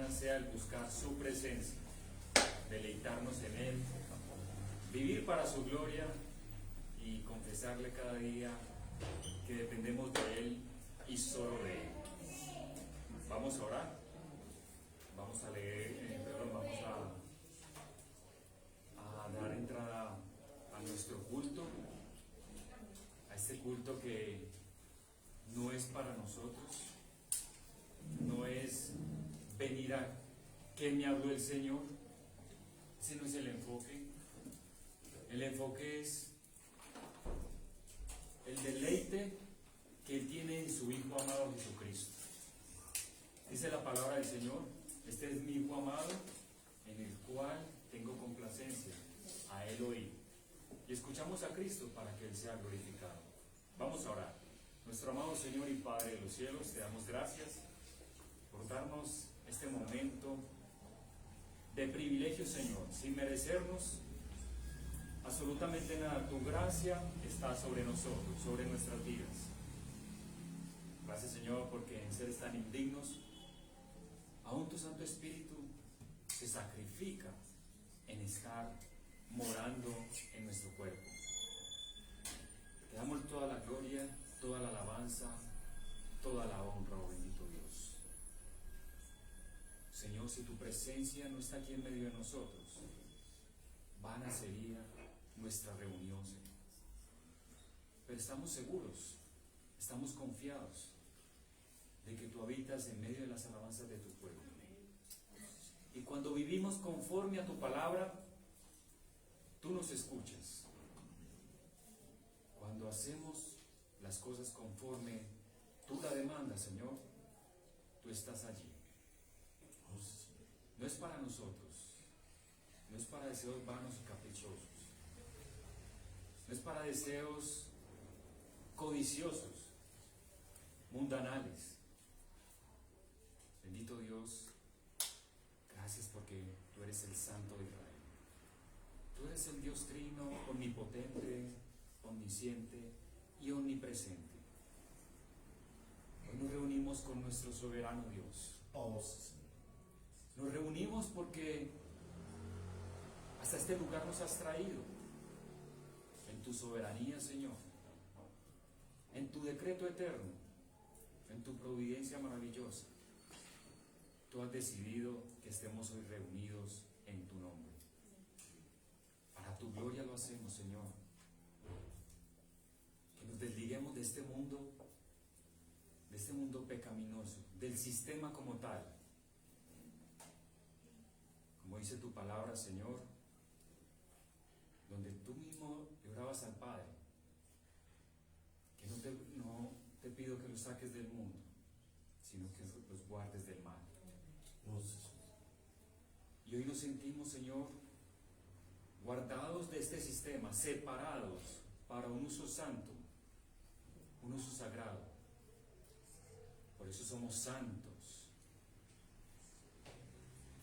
mañana sea el buscar su presencia, deleitarnos en Él, vivir para su gloria y confesarle cada día que dependemos de Él y solo de Él. Vamos a orar, vamos a leer, vamos a dar entrada a nuestro culto, a este culto que no es para nosotros, no es venir a que me habló el Señor, ese no es el enfoque. El enfoque es el deleite que Él tiene en su Hijo amado Jesucristo. Dice la palabra del Señor: este es mi Hijo amado, en el cual tengo complacencia, a Él oí. Y escuchamos a Cristo para que Él sea glorificado. Vamos a orar. Nuestro amado Señor y Padre de los cielos, te damos gracias por darnos este momento de privilegio, Señor, sin merecernos absolutamente nada. Tu gracia está sobre nosotros, sobre nuestras vidas. Gracias, Señor, porque en seres tan indignos, aún tu Santo Espíritu se sacrifica en estar morando en nuestro cuerpo. Te damos toda la gloria, toda la alabanza, toda la honra, oh bendito Dios. Señor, si tu presencia no está aquí en medio de nosotros, vana sería nuestra reunión, Señor. Pero estamos seguros, estamos confiados de que tú habitas en medio de las alabanzas de tu pueblo. Y cuando vivimos conforme a tu palabra, tú nos escuchas. Cuando hacemos las cosas conforme tú la demandas, Señor, tú estás allí. No es para nosotros, no es para deseos vanos y caprichosos, no es para deseos codiciosos, mundanales. Bendito Dios, gracias porque tú eres el Santo de Israel. Tú eres el Dios trino, omnipotente, omnisciente y omnipresente. Hoy nos reunimos con nuestro soberano Dios. Nos reunimos porque hasta este lugar nos has traído. En tu soberanía, Señor, en tu decreto eterno, en tu providencia maravillosa, tú has decidido que estemos hoy reunidos en tu nombre. Para tu gloria lo hacemos, Señor. Que nos desliguemos de este mundo pecaminoso, del sistema como tal. Como dice tu palabra, Señor, donde tú mismo le orabas al Padre, que no te pido que los saques del mundo, sino que los guardes del mal. Y hoy nos sentimos, Señor, guardados de este sistema, separados para un uso santo, un uso sagrado. Por eso somos santos.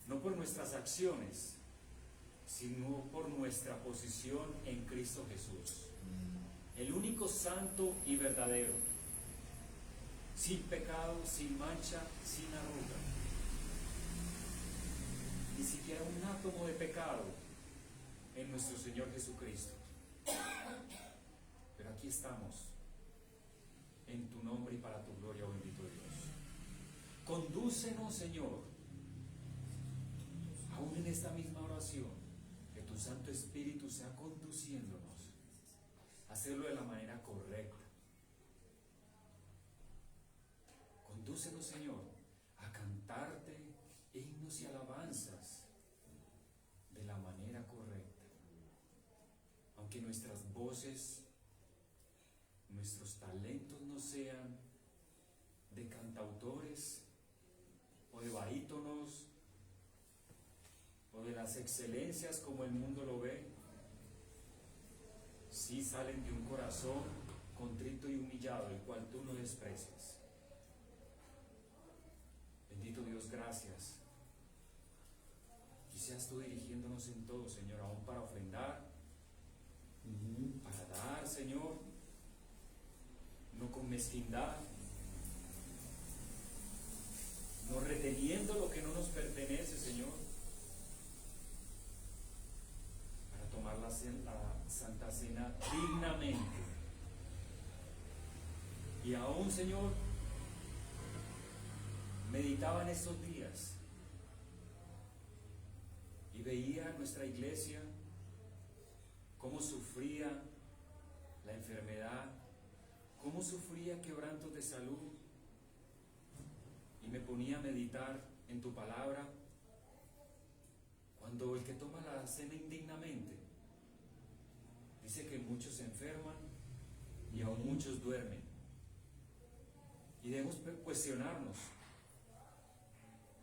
No por nuestras acciones, sino por nuestra posición en Cristo Jesús. El único santo y verdadero, sin pecado, sin mancha, sin arruga. Ni siquiera un átomo de pecado en nuestro Señor Jesucristo. Pero aquí estamos, en tu nombre y para tu gloria, oh bendito Dios. Condúcenos, Señor, aún en esta misma oración, que tu Santo Espíritu sea conduciéndonos a hacerlo de la manera correcta. Condúcenos, Señor, a cantarte himnos y alabanzas de la manera correcta. Aunque nuestras voces, nuestros talentos no sean de cantautores o de barítonos o de las excelencias como el mundo lo ve, sí salen de un corazón contrito y humillado, el cual tú no desprecias. Bendito Dios, gracias. Y seas tú dirigiéndonos en todo, Señor, aún para ofrendar, para dar, Señor, no con mezquindad, no reteniendo lo que no nos pertenece, cena dignamente. Y aún, Señor, meditaba en estos días y veía nuestra iglesia cómo sufría la enfermedad, cómo sufría quebrantos de salud, y me ponía a meditar en tu palabra, cuando el que toma la cena indignamente dice que muchos se enferman y aún muchos duermen. Y debemos cuestionarnos,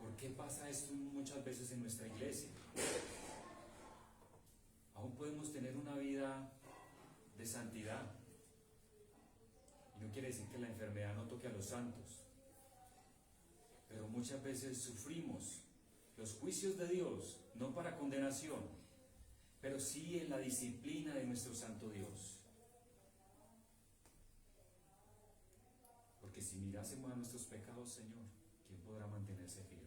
¿por qué pasa esto muchas veces en nuestra iglesia? Aún podemos tener una vida de santidad, y no quiere decir que la enfermedad no toque a los santos, pero muchas veces sufrimos los juicios de Dios, no para condenación, pero sí en la disciplina de nuestro santo Dios. Porque si mirásemos a nuestros pecados, Señor, ¿quién podrá mantenerse firme?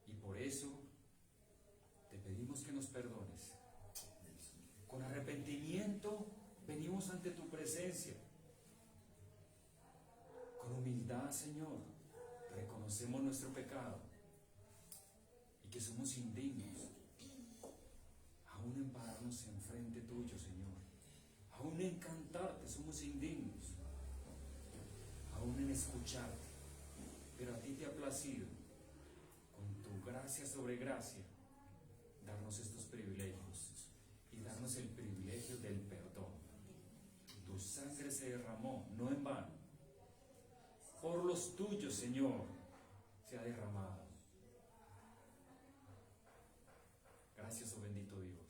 Y por eso te pedimos que nos perdones. Con arrepentimiento venimos ante tu presencia. Con humildad, Señor, reconocemos nuestro pecado y que somos indignos, aún en pararnos enfrente tuyo, Señor, aún en cantarte somos indignos, aún en escucharte, pero a ti te ha placido, con tu gracia sobre gracia, darnos estos privilegios y darnos el privilegio del perdón. Tu sangre se derramó, no en vano, por los tuyos, Señor, se ha derramado. Gracias, oh bendito Dios.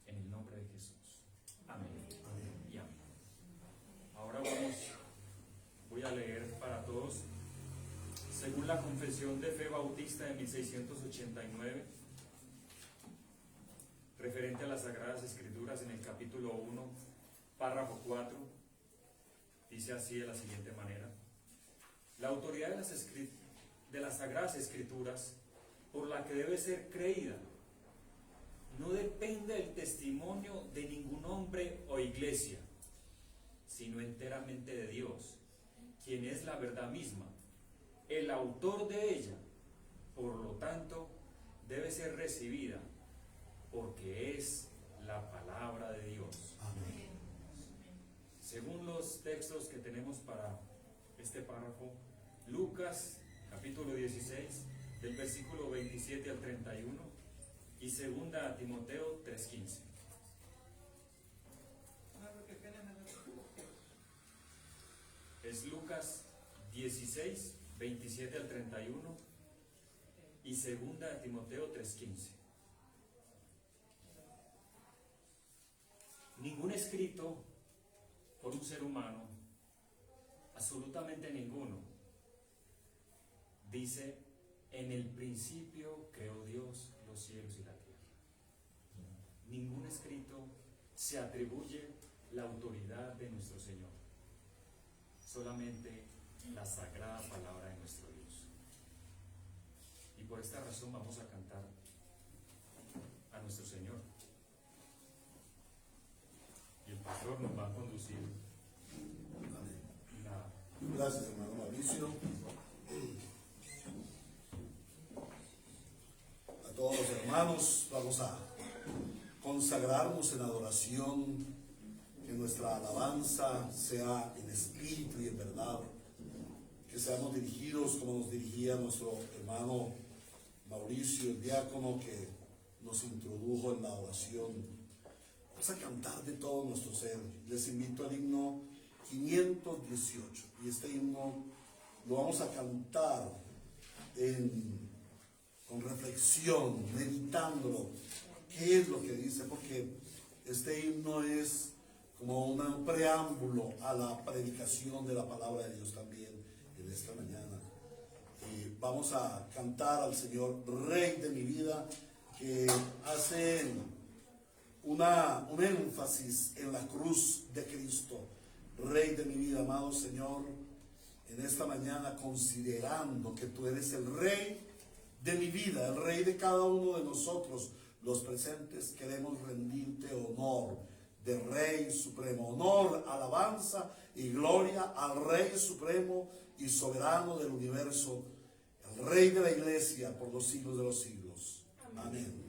En el nombre de Jesús. Amén. Amén. Y amén. Ahora voy a leer para todos, según la Confesión de Fe Bautista de 1689, referente a las Sagradas Escrituras, en el capítulo 1, párrafo 4, dice así de la siguiente manera: la autoridad de las Sagradas Escrituras, por la que debe ser creída, no depende del testimonio de ningún hombre o iglesia, sino enteramente de Dios, quien es la verdad misma, el autor de ella. Por lo tanto, debe ser recibida, porque es la palabra de Dios. Amén. Según los textos que tenemos para este párrafo, Lucas capítulo 16, del versículo 27 al 31, y segunda Timoteo 3:15. Es Lucas 16, 27 al 31, y segunda Timoteo 3:15. Ningún escrito por un ser humano, absolutamente ninguno, dice: en el principio creó Dios los cielos y la tierra. Ningún escrito se atribuye la autoridad de nuestro Señor, solamente la sagrada palabra de nuestro Dios. Y por esta razón vamos a cantar a nuestro Señor, y el pastor nos va a conducir. Amén. Gracias, hermano Mauricio. A todos los hermanos, vamos a consagrarnos en adoración, que nuestra alabanza sea en espíritu y en verdad, que seamos dirigidos como nos dirigía nuestro hermano Mauricio, el diácono que nos introdujo en la oración. Vamos a cantar de todo nuestro ser. Les invito al himno 518, y este himno lo vamos a cantar con reflexión, meditándolo. ¿Qué es lo que dice? Porque este himno es como un preámbulo a la predicación de la palabra de Dios también en esta mañana. Y vamos a cantar al Señor, Rey de mi vida, que hace un énfasis en la cruz de Cristo. Rey de mi vida, amado Señor, en esta mañana, considerando que tú eres el Rey de mi vida, el Rey de cada uno de nosotros, los presentes queremos rendirte honor de Rey Supremo, honor, alabanza y gloria al Rey Supremo y soberano del universo, el Rey de la Iglesia por los siglos de los siglos. Amén.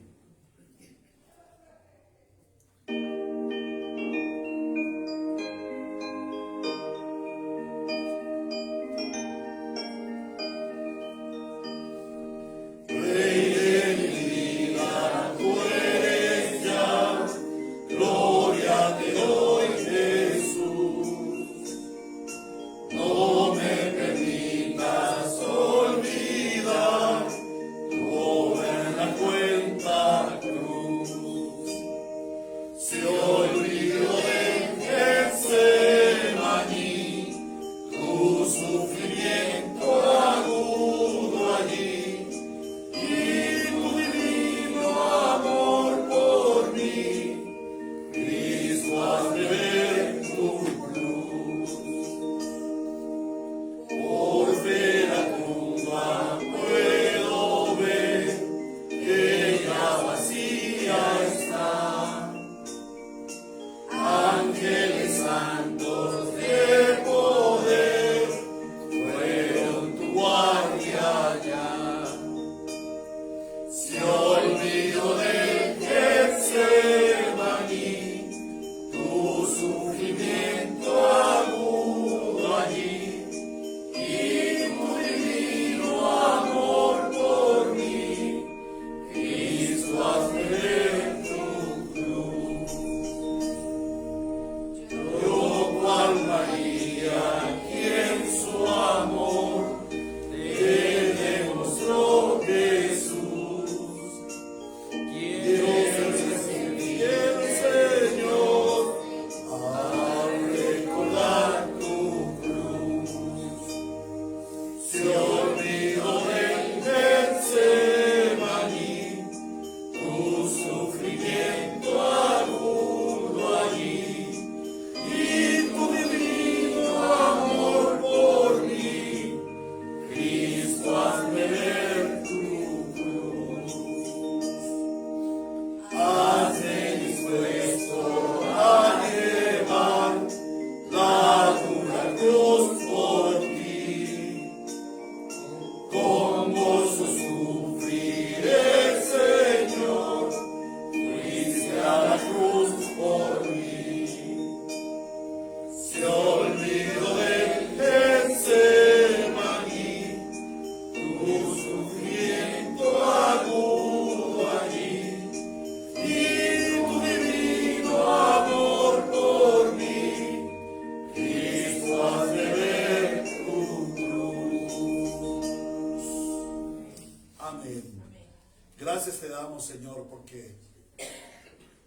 Gracias te damos, Señor, porque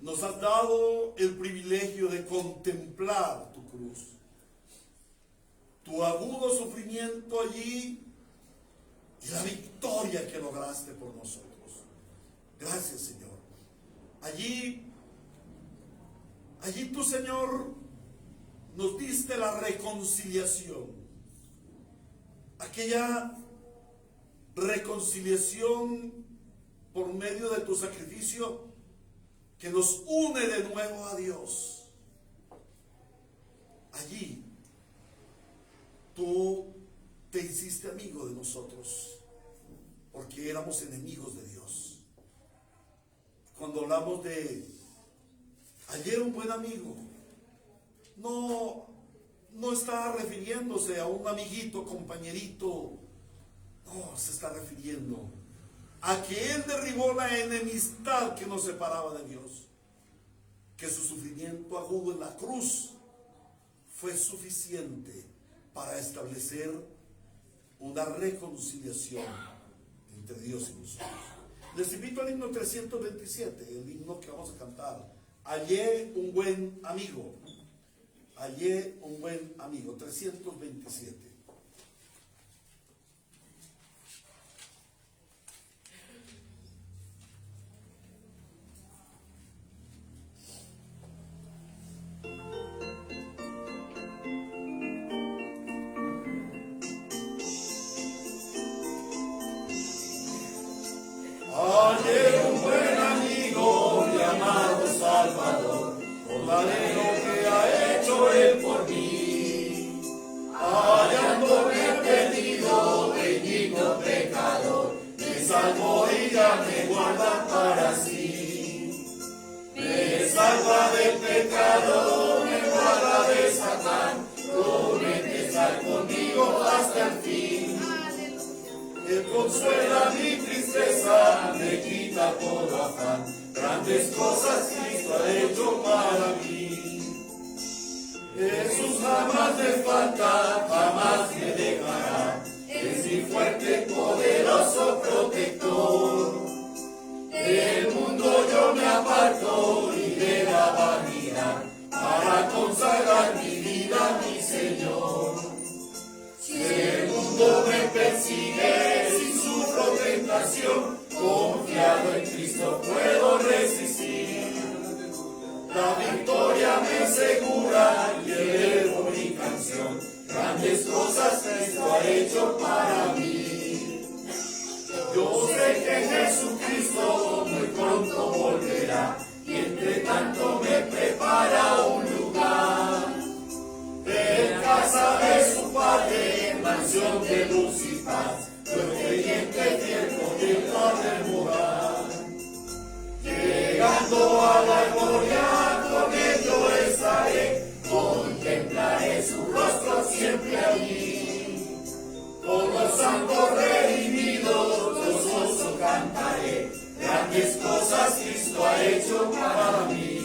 nos has dado el privilegio de contemplar tu cruz, tu agudo sufrimiento allí y la victoria que lograste por nosotros. Gracias, Señor. Allí tú, Señor, nos diste la reconciliación, aquella reconciliación por medio de tu sacrificio que nos une de nuevo a Dios. Allí tú te hiciste amigo de nosotros porque éramos enemigos de Dios. Cuando hablamos de ayer un buen amigo, no está refiriéndose a un amiguito, compañerito. No, se está refiriendo a que Él derribó la enemistad que nos separaba de Dios, que su sufrimiento agudo en la cruz fue suficiente para establecer una reconciliación entre Dios y nosotros. Les invito al himno 327, el himno que vamos a cantar. Hallé un buen amigo. Hallé un buen amigo. 327. Hallé un buen amigo haré lo que ha hecho Él por mí. Hallándome perdido, bendito pecador, me salvó y ya me guarda para sí. Me salva del pecado, me guarda de Satán, promete estar conmigo hasta el fin. Él consuela mi tristeza, me quita todo afán, grandes cosas Cristo ha hecho para mí. Jesús jamás me falta, jamás me dejará, es mi fuerte, poderoso protector. Del mundo yo me aparto y de la vanidad, para consagrar mi vida a mi Señor. Si el mundo me persigue, si sufro tentación, confiado en Cristo puedo resistir. La victoria me asegura y elevo mi canción, grandes cosas Cristo ha hecho para mí. Yo sé que Jesucristo muy pronto volverá, y entre tanto me prepara un lugar. En casa de su Padre, mansión de luz y paz, yo creyente fiel con Él ha de morar. Llegando a la gloria, con Él yo estaré, contemplaré su rostro siempre allí. Con los santos redimidos, gozoso cantaré, grandes cosas Cristo ha hecho para mí.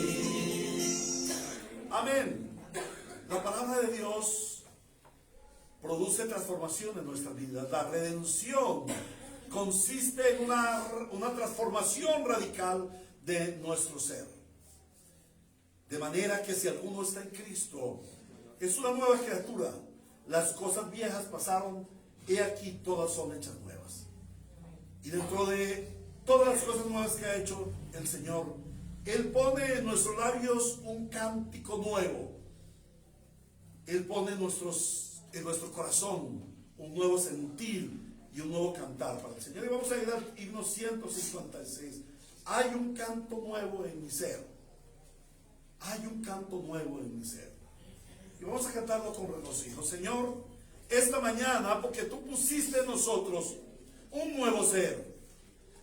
Amén. La palabra de Dios produce transformación en nuestras vidas. La redención consiste en una transformación radical de nuestro ser. De manera que si alguno está en Cristo, es una nueva criatura. Las cosas viejas pasaron, he aquí todas son hechas nuevas. Y dentro de todas las cosas nuevas que ha hecho el Señor, Él pone en nuestros labios un cántico nuevo. Él pone en nuestro corazón un nuevo sentir y un nuevo cantar para el Señor. Y vamos a ir al himno 156. Hay un canto nuevo en mi ser. Hay un canto nuevo en mi ser. Y vamos a cantarlo con regocijo. Señor, esta mañana, porque tú pusiste en nosotros un nuevo ser,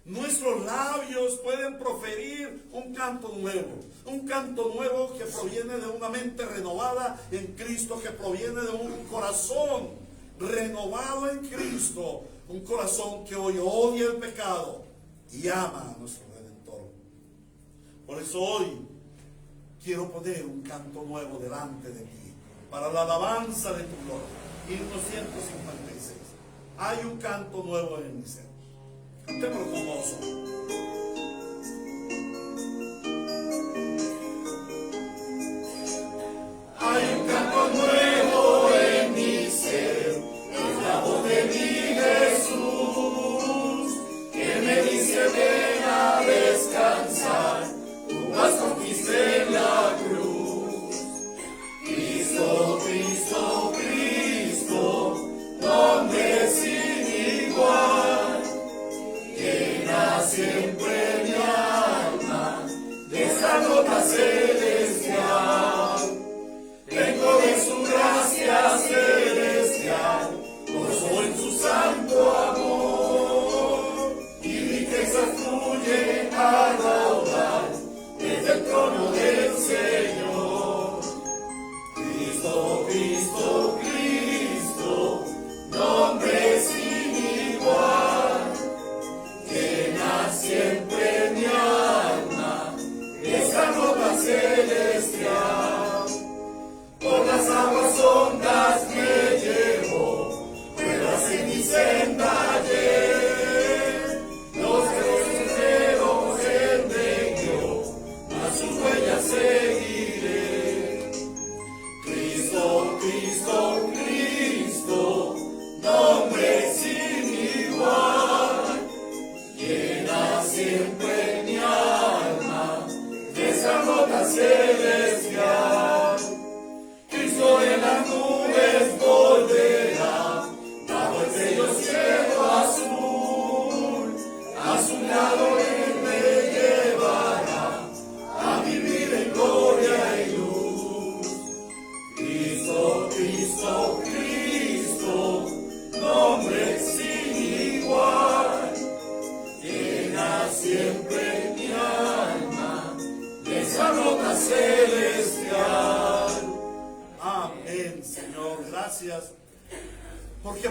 nuestros labios pueden proferir un canto nuevo que proviene de una mente renovada en Cristo, que proviene de un corazón renovado en Cristo, un corazón que hoy odia el pecado y ama a nuestro Redentor. Por eso hoy quiero poner un canto nuevo delante de ti, para la alabanza de tu gloria. Himno 156. Hay un canto nuevo en mi ser. Cantémoslo con gozo. Hay un canto nuevo en mi ser, es la voz de mi Jesús, que me dice ven a descansar, tú has conquistado en la cruz. Cristo, Cristo, Cristo, nombre sin igual, llena siempre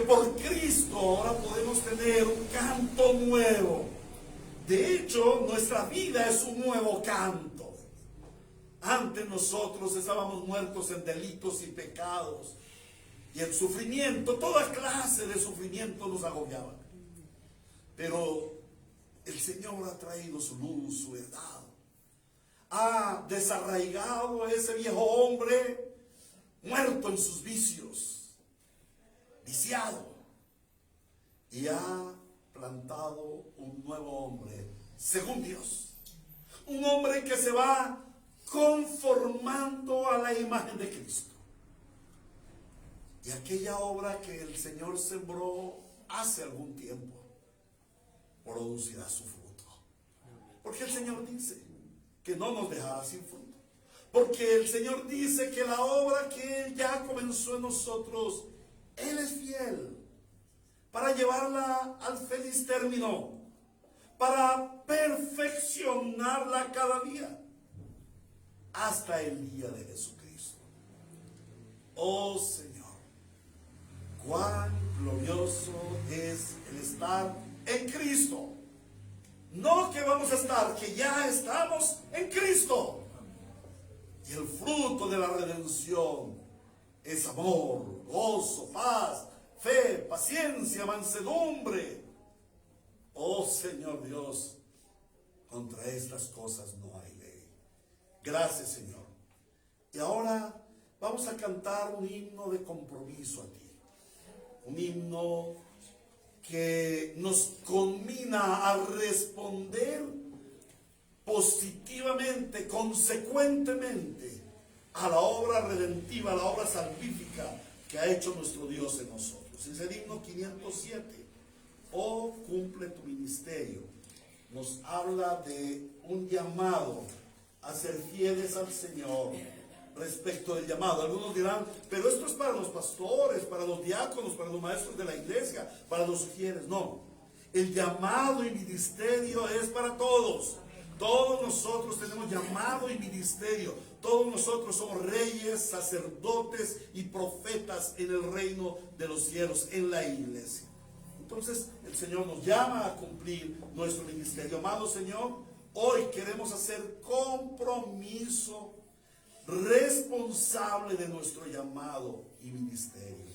por Cristo ahora podemos tener un canto nuevo. De hecho, nuestra vida es un nuevo canto. Antes nosotros estábamos muertos en delitos y pecados. Y el sufrimiento, toda clase de sufrimiento nos agobiaba. Pero el Señor ha traído su luz, su verdad. Ha desarraigado a ese viejo hombre muerto en sus vicios, viciado. Y ha plantado un nuevo hombre según Dios. Un hombre que se va conformando a la imagen de Cristo. Y aquella obra que el Señor sembró hace algún tiempo producirá su fruto. Porque el Señor dice que no nos dejará sin fruto. Porque el Señor dice que la obra que Él ya comenzó en nosotros, Él es fiel para llevarla al feliz término, para perfeccionarla cada día, hasta el día de Jesucristo. Oh Señor, cuán glorioso es el estar en Cristo. No que vamos a estar, que ya estamos en Cristo. Y el fruto de la redención es amor, gozo, paz, fe, paciencia, mansedumbre. Oh Señor Dios, contra estas cosas no hay ley. Gracias, Señor. Y ahora vamos a cantar un himno de compromiso a ti. Un himno que nos conmina a responder positivamente, consecuentemente, a la obra redentiva, a la obra salvífica que ha hecho nuestro Dios en nosotros. Es el himno 507. Oh, cumple tu ministerio. Nos habla de un llamado a ser fieles al Señor. Respecto del llamado, algunos dirán, pero esto es para los pastores, para los diáconos, para los maestros de la iglesia, para los fieles. No, el llamado y ministerio es para todos. Todos nosotros tenemos llamado y ministerio. Todos nosotros somos reyes, sacerdotes y profetas en el reino de los cielos, en la iglesia. Entonces el Señor nos llama a cumplir nuestro ministerio. Amado Señor, hoy queremos hacer compromiso responsable de nuestro llamado y ministerio.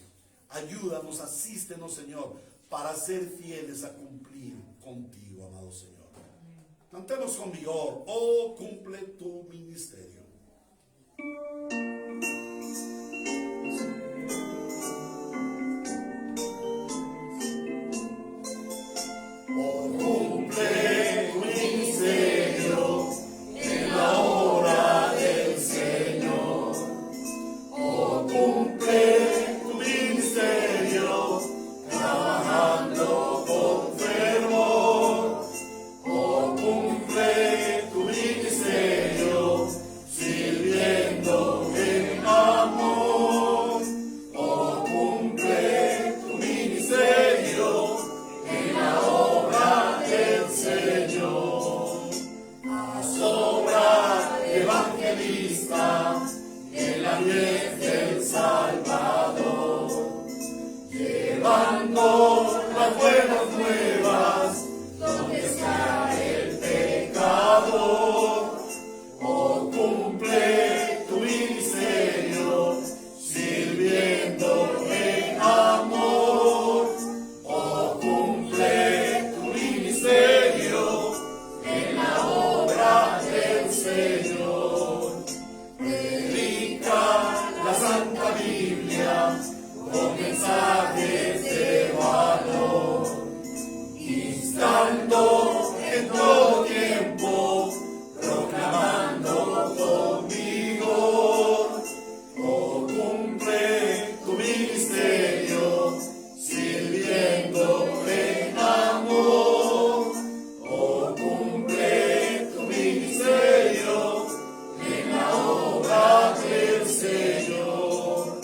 Ayúdanos, asístenos, Señor, para ser fieles a cumplir contigo, amado Señor. Cantemos con vigor. Oh, cumple tu ministerio. Oh, cumple tu ministerio en la obra del Señor. Oh, cumple tu ministerio trabajando con fervor. Oh, cumple tu ministerio sirviendo en amor. Oh, cumple tu ministerio en la obra del Señor. Haz obra de evangelista en la mies del Salvador, llevando las buenas nuevas donde está el pecador. Oh, cumple tu ministerio sirviendo en amor. Oh, cumple tu ministerio en la obra del Señor. Predica la Santa Biblia con mensajes de valor, instando en todo tiempo, proclamando con vigor. Oh, cumple tu ministerio sirviendo en amor. Oh, cumple tu ministerio en la obra del Señor.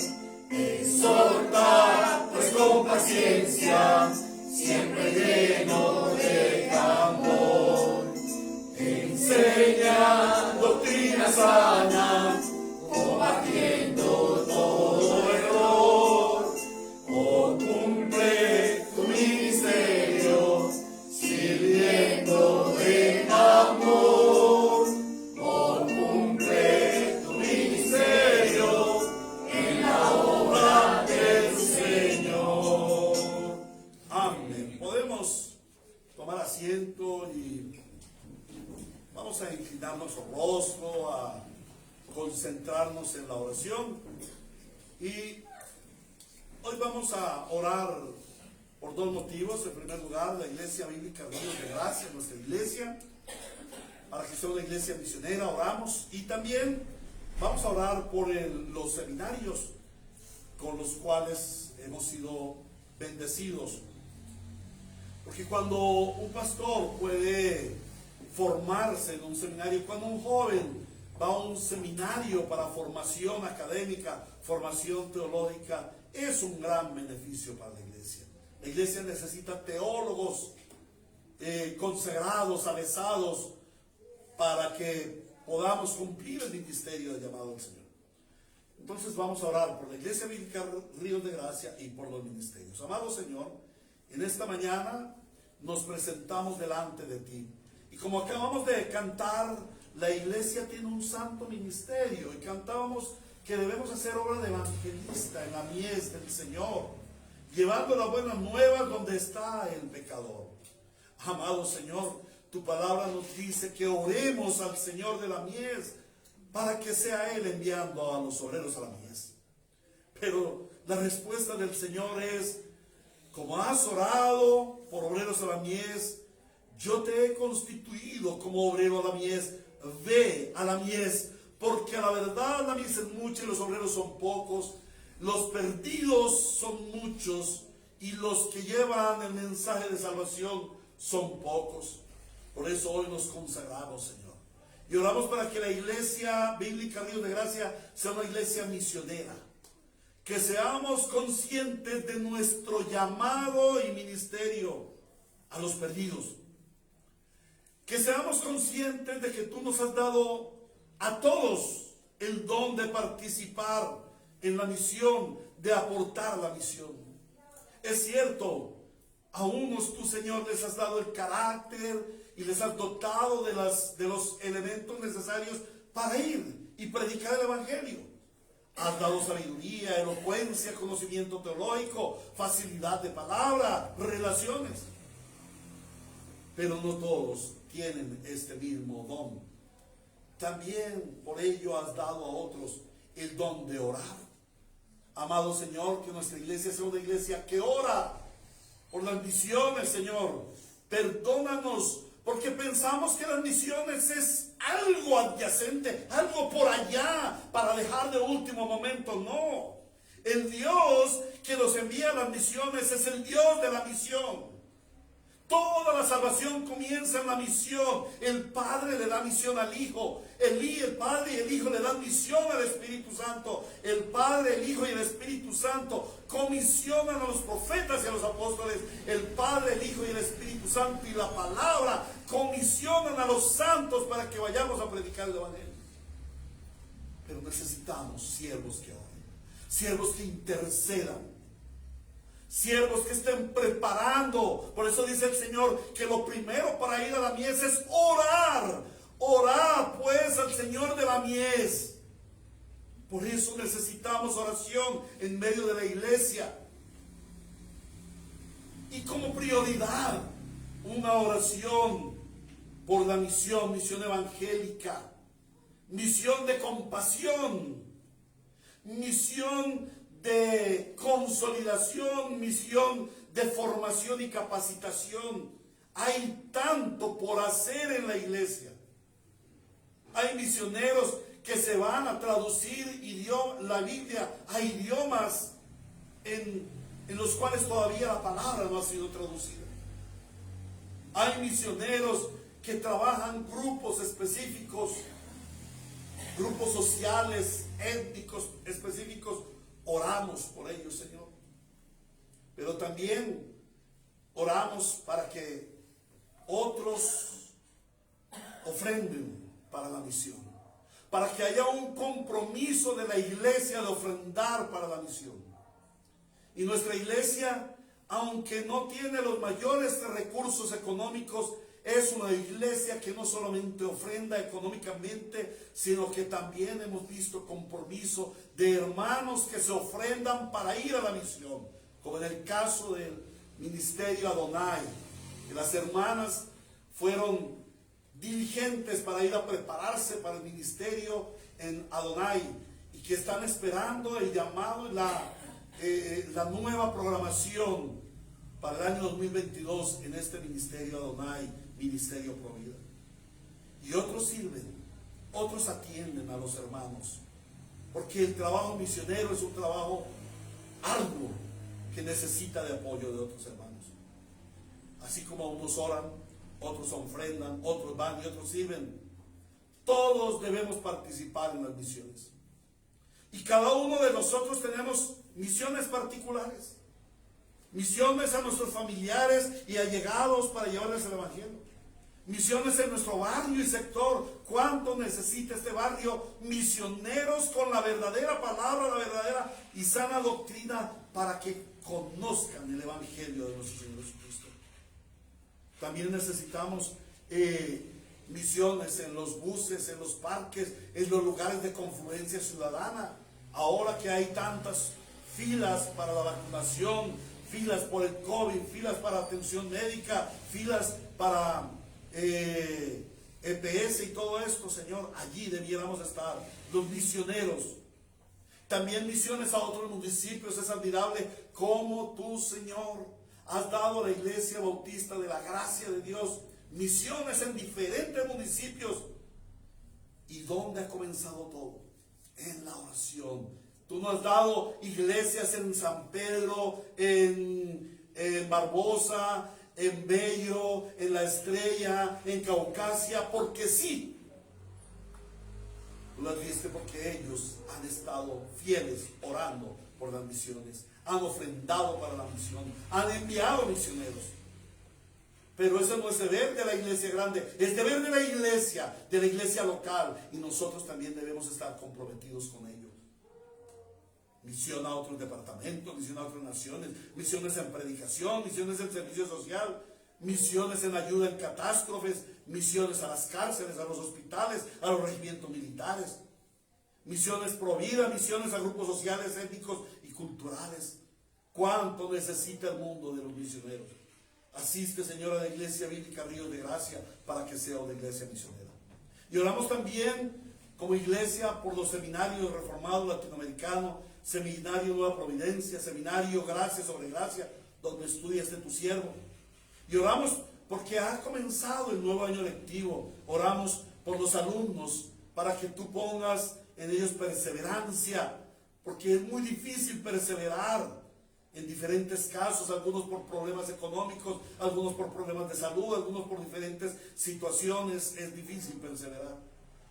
Exhorta pues con paciencia, siempre lleno de amor. Enseña doctrina sana, combatiendo todo error. Oh, cumple hermanos tomar asiento y vamos a inclinar nuestro rostro, a concentrarnos en la oración. Y hoy vamos a orar por dos motivos. En primer lugar, la Iglesia Bíblica Ríos de Gracia, nuestra iglesia, para que sea una iglesia misionera, oramos. Y también vamos a orar por los seminarios con los cuales hemos sido bendecidos. Porque cuando un pastor puede formarse en un seminario, cuando un joven va a un seminario para formación académica, formación teológica, es un gran beneficio para la iglesia. La iglesia necesita teólogos consagrados, avesados, para que podamos cumplir el ministerio del llamado del Señor. Entonces vamos a orar por la Iglesia Bíblica Ríos de Gracia y por los ministerios. Amado Señor, en esta mañana nos presentamos delante de ti. Y como acabamos de cantar, la iglesia tiene un santo ministerio. Y cantábamos que debemos hacer obra de evangelista en la mies del Señor, llevando las buenas nuevas donde está el pecador. Amado Señor, tu palabra nos dice que oremos al Señor de la mies para que sea Él enviando a los obreros a la mies. Pero la respuesta del Señor es: como has orado por obreros a la mies, yo te he constituido como obrero a la mies. Ve a la mies, porque a la verdad la mies es mucha y los obreros son pocos. Los perdidos son muchos y los que llevan el mensaje de salvación son pocos. Por eso hoy nos consagramos, Señor, y oramos para que la Iglesia Bíblica Ríos de Gracia sea una iglesia misionera. Que seamos conscientes de nuestro llamado y ministerio a los perdidos. Que seamos conscientes de que tú nos has dado a todos el don de participar en la misión, de aportar la misión. Es cierto, a unos tú, Señor, les has dado el carácter y les has dotado de los elementos necesarios para ir y predicar el Evangelio. Has dado sabiduría, elocuencia, conocimiento teológico, facilidad de palabra, relaciones. Pero no todos tienen este mismo don. También por ello has dado a otros el don de orar. Amado Señor, que nuestra iglesia sea una iglesia que ora por las misiones, Señor. Perdónanos porque pensamos que las misiones es algo adyacente, algo por allá, para dejar de último momento. No. El Dios que nos envía a las misiones es el Dios de la misión. Toda la salvación comienza en la misión. El Padre le da misión al Hijo. El Padre y el Hijo le dan misión al Espíritu Santo. El Padre, el Hijo y el Espíritu Santo comisionan a los profetas y a los apóstoles. El Padre, el Hijo y el Espíritu Santo y la palabra comisionan a los santos para que vayamos a predicar el Evangelio. Pero necesitamos siervos que oren, siervos que intercedan, siervos que estén preparando. Por eso dice el Señor que lo primero para ir a la mies es orar. Orad pues al Señor de la mies. Por eso necesitamos oración en medio de la iglesia. Y como prioridad, una oración por la misión evangélica, misión de compasión, misión de consolidación, misión de formación y capacitación. Hay tanto por hacer en la iglesia. Hay misioneros que se van a traducir la Biblia a idiomas en los cuales todavía la palabra no ha sido traducida. Hay misioneros que trabajan grupos específicos, grupos sociales, étnicos específicos. Oramos por ellos, Señor. Pero también oramos para que otros ofrenden para la misión, para que haya un compromiso de la iglesia de ofrendar para la misión. Y nuestra iglesia, aunque no tiene los mayores recursos económicos, es una iglesia que no solamente ofrenda económicamente, sino que también hemos visto compromiso de hermanos que se ofrendan para ir a la misión, como en el caso del ministerio Adonai, que las hermanas fueron diligentes para ir a prepararse para el ministerio en Adonai y que están esperando el llamado y la nueva programación para el año 2022 en este ministerio Adonai, Ministerio Provida. Y otros sirven, otros atienden a los hermanos, porque el trabajo misionero es un trabajo arduo que necesita de apoyo de otros hermanos. Así como unos oran, otros ofrendan, otros van y otros sirven. Todos debemos participar en las misiones. Y cada uno de nosotros tenemos misiones particulares. Misiones a nuestros familiares y allegados para llevarles el evangelio. Misiones en nuestro barrio y sector. ¿Cuánto necesita este barrio? Misioneros con la verdadera palabra, la verdadera y sana doctrina para que conozcan el evangelio de nuestro Señor Jesucristo. También necesitamos misiones en los buses, en los parques, en los lugares de confluencia ciudadana. Ahora que hay tantas filas para la vacunación, filas por el COVID, filas para atención médica, filas para EPS y todo esto, Señor, allí debiéramos estar, los misioneros. También misiones a otros municipios. Es admirable cómo tú, Señor, has dado a la Iglesia Bautista de la Gracia de Dios misiones en diferentes municipios. ¿Y dónde ha comenzado todo? En la oración. Tú nos has dado iglesias en San Pedro, en Barbosa, en Bello, en La Estrella, en Caucasia, porque sí. Tú las diste porque ellos han estado fieles orando por las misiones, han ofrendado para la misión, han enviado misioneros. Pero eso no es deber de la iglesia grande, es deber de la iglesia local, y nosotros también debemos estar comprometidos con ellos. Misión a otros departamentos, misión a otras naciones, misiones en predicación, misiones en servicio social, misiones en ayuda en catástrofes, misiones a las cárceles, a los hospitales, a los regimientos militares, misiones pro vida, misiones a grupos sociales, étnicos y culturales. ¿Cuánto necesita el mundo de los misioneros? Asiste, Señor, a la Iglesia Bíblica Ríos de Gracia para que sea una iglesia misionera. Y oramos también como iglesia por los seminarios reformados latinoamericanos, Seminario Nueva Providencia, Seminario Gracia sobre Gracia, donde estudia tu siervo. Y oramos porque ha comenzado el nuevo año lectivo. Oramos por los alumnos para que tú pongas en ellos perseverancia, porque es muy difícil perseverar en diferentes casos, algunos por problemas económicos, algunos por problemas de salud, algunos por diferentes situaciones. Es difícil perseverar.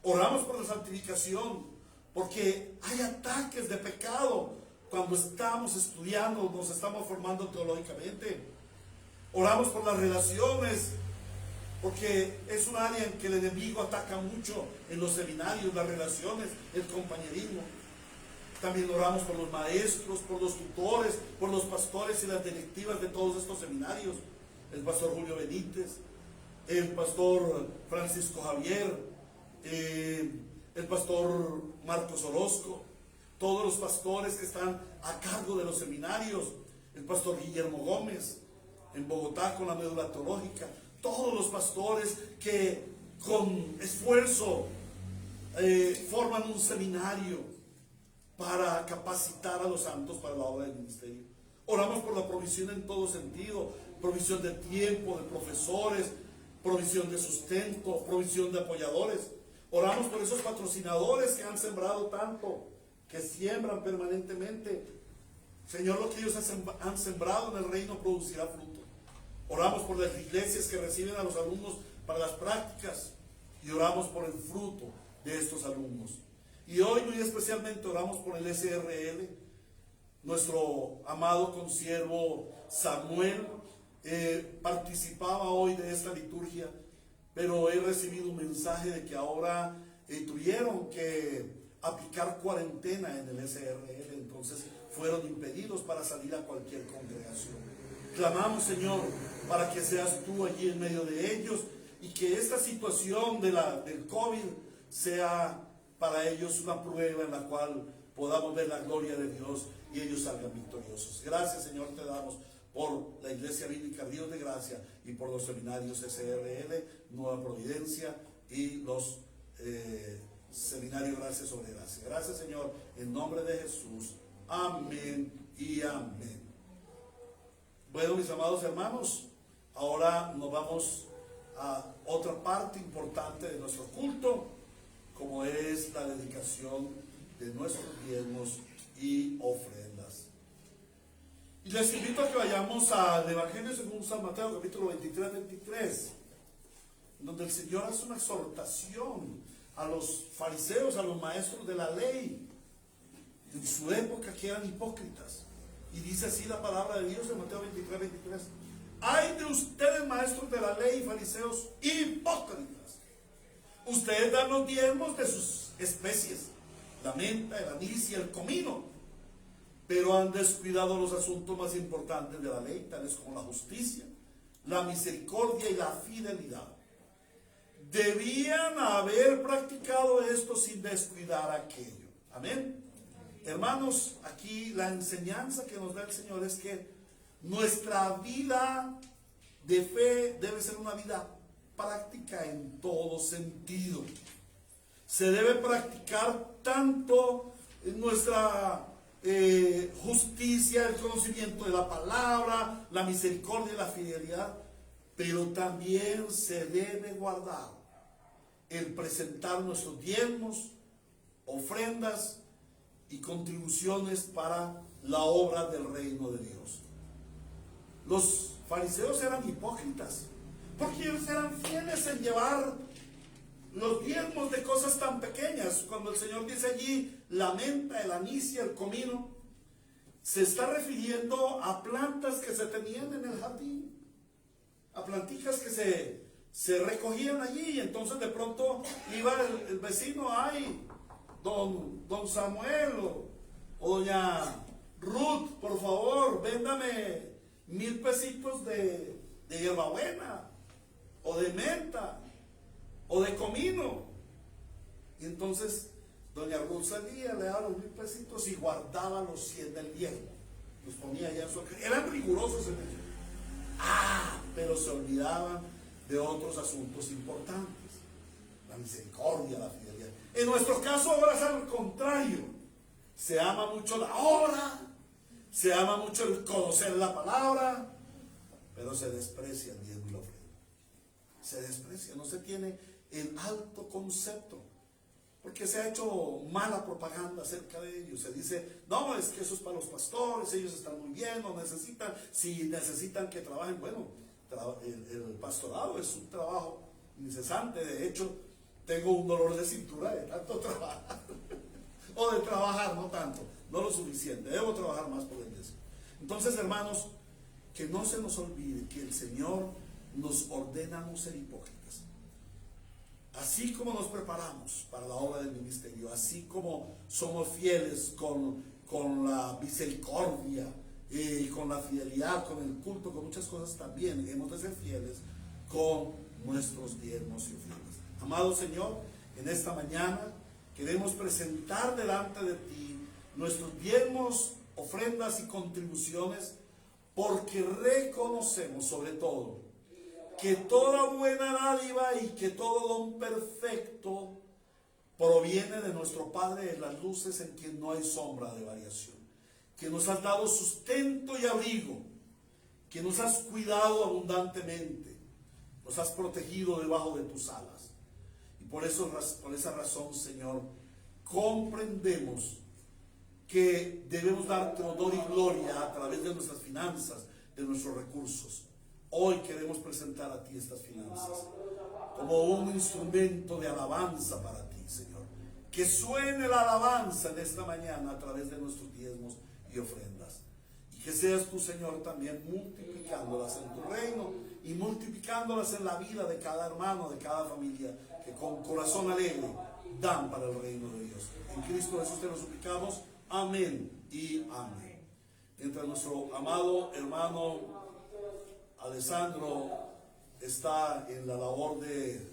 Oramos por la santificación, porque hay ataques de pecado cuando estamos estudiando, nos estamos formando teológicamente. Oramos por las relaciones, porque es un área en que el enemigo ataca mucho en los seminarios, las relaciones, el compañerismo. También oramos por los maestros, por los tutores, por los pastores y las directivas de todos estos seminarios. El pastor Julio Benítez, el pastor Francisco Javier, el pastor Marcos Orozco, todos los pastores que están a cargo de los seminarios, el pastor Guillermo Gómez, en Bogotá con la médula teológica, todos los pastores que con esfuerzo forman un seminario para capacitar a los santos para la obra del ministerio. Oramos por la provisión en todo sentido, provisión de tiempo, de profesores, provisión de sustento, provisión de apoyadores. Oramos por esos patrocinadores que han sembrado tanto, que siembran permanentemente. Señor, lo que ellos han sembrado en el reino producirá fruto. Oramos por las iglesias que reciben a los alumnos para las prácticas y oramos por el fruto de estos alumnos. Y hoy muy especialmente oramos por el SRL, nuestro amado consiervo Samuel. Participaba hoy de esta liturgia, pero he recibido un mensaje de que ahora tuvieron que aplicar cuarentena en el SRL, entonces fueron impedidos para salir a cualquier congregación. Clamamos, Señor, para que seas tú allí en medio de ellos y que esta situación del COVID sea para ellos una prueba en la cual podamos ver la gloria de Dios y ellos salgan victoriosos. Gracias, Señor, te damos por la Iglesia Bíblica Ríos de Gracia y por los seminarios SRL, Nueva Providencia y los seminarios Gracia sobre Gracia. Gracias, Señor, en nombre de Jesús. Amén y amén. Bueno, mis amados hermanos, ahora nos vamos a otra parte importante de nuestro culto, como es la dedicación de nuestros diezmos y ofrendas. Y les invito a que vayamos al Evangelio según San Mateo, capítulo 23, donde el Señor hace una exhortación a los fariseos, a los maestros de la ley en su época, que eran hipócritas. Y dice así la palabra de Dios en Mateo 23. Ay de ustedes, maestros de la ley y fariseos hipócritas. Ustedes dan los diezmos de sus especies, la menta, el anís y el comino, pero han descuidado los asuntos más importantes de la ley, tales como la justicia, la misericordia y la fidelidad. Debían haber practicado esto sin descuidar aquello. Amén. Hermanos, aquí la enseñanza que nos da el Señor es que nuestra vida de fe debe ser una vida práctica en todo sentido. Se debe practicar tanto en nuestra justicia, el conocimiento de la palabra, la misericordia y la fidelidad, pero también se debe guardar el presentar nuestros diezmos, ofrendas y contribuciones para la obra del reino de Dios. Los fariseos eran hipócritas, porque ellos eran fieles en llevar los diezmos de cosas tan pequeñas. Cuando el Señor dice allí la menta, el anís y el comino, se está refiriendo a plantas que se tenían en el jardín, a plantitas que se recogían allí, y entonces de pronto iba el vecino, ay, don Samuel o doña Ruth, por favor, véndame 1,000 pesitos de hierbabuena, o de menta, o de comino. Y entonces doña Ruth salía, le daba los 1,000 pesitos y guardaba los 100 del diezmo, los ponía allá en su... Eran rigurosos en ello. Pero se olvidaban de otros asuntos importantes, la misericordia, la fidelidad. En nuestro caso ahora es al contrario. Se ama mucho la obra, se ama mucho el conocer la palabra, pero se desprecia el diezmo y la ofrenda. Se desprecia, no se tiene en alto concepto, porque se ha hecho mala propaganda acerca de ellos. Se dice, no, es que eso es para los pastores, ellos están muy bien, no necesitan, si necesitan que trabajen, bueno, el pastorado es un trabajo incesante. De hecho, tengo un dolor de cintura de tanto trabajar, o de trabajar, no tanto, no lo suficiente, debo trabajar más por el deseo. Entonces, hermanos, que no se nos olvide que el Señor nos ordena no ser hipócritas. Así como nos preparamos para la obra del ministerio, así como somos fieles con la misericordia y con la fidelidad, con el culto, con muchas cosas, también hemos de ser fieles con nuestros diezmos y ofrendas. Amado Señor, en esta mañana queremos presentar delante de ti nuestros diezmos, ofrendas y contribuciones, porque reconocemos sobre todo que toda buena dádiva y que todo don perfecto proviene de nuestro Padre de las luces, en quien no hay sombra de variación, que nos has dado sustento y abrigo, que nos has cuidado abundantemente, nos has protegido debajo de tus alas. Y por esa razón, Señor, comprendemos que debemos darte honor y gloria a través de nuestras finanzas, de nuestros recursos. Hoy queremos presentar a ti estas finanzas como un instrumento de alabanza para ti, Señor. Que suene la alabanza en esta mañana a través de nuestros diezmos y ofrendas. Y que seas tú, Señor, también multiplicándolas en tu reino y multiplicándolas en la vida de cada hermano, de cada familia, que con corazón alegre dan para el reino de Dios. En Cristo Jesús te lo suplicamos. Amén y amén. Mientras nuestro amado hermano Alessandro está en la labor de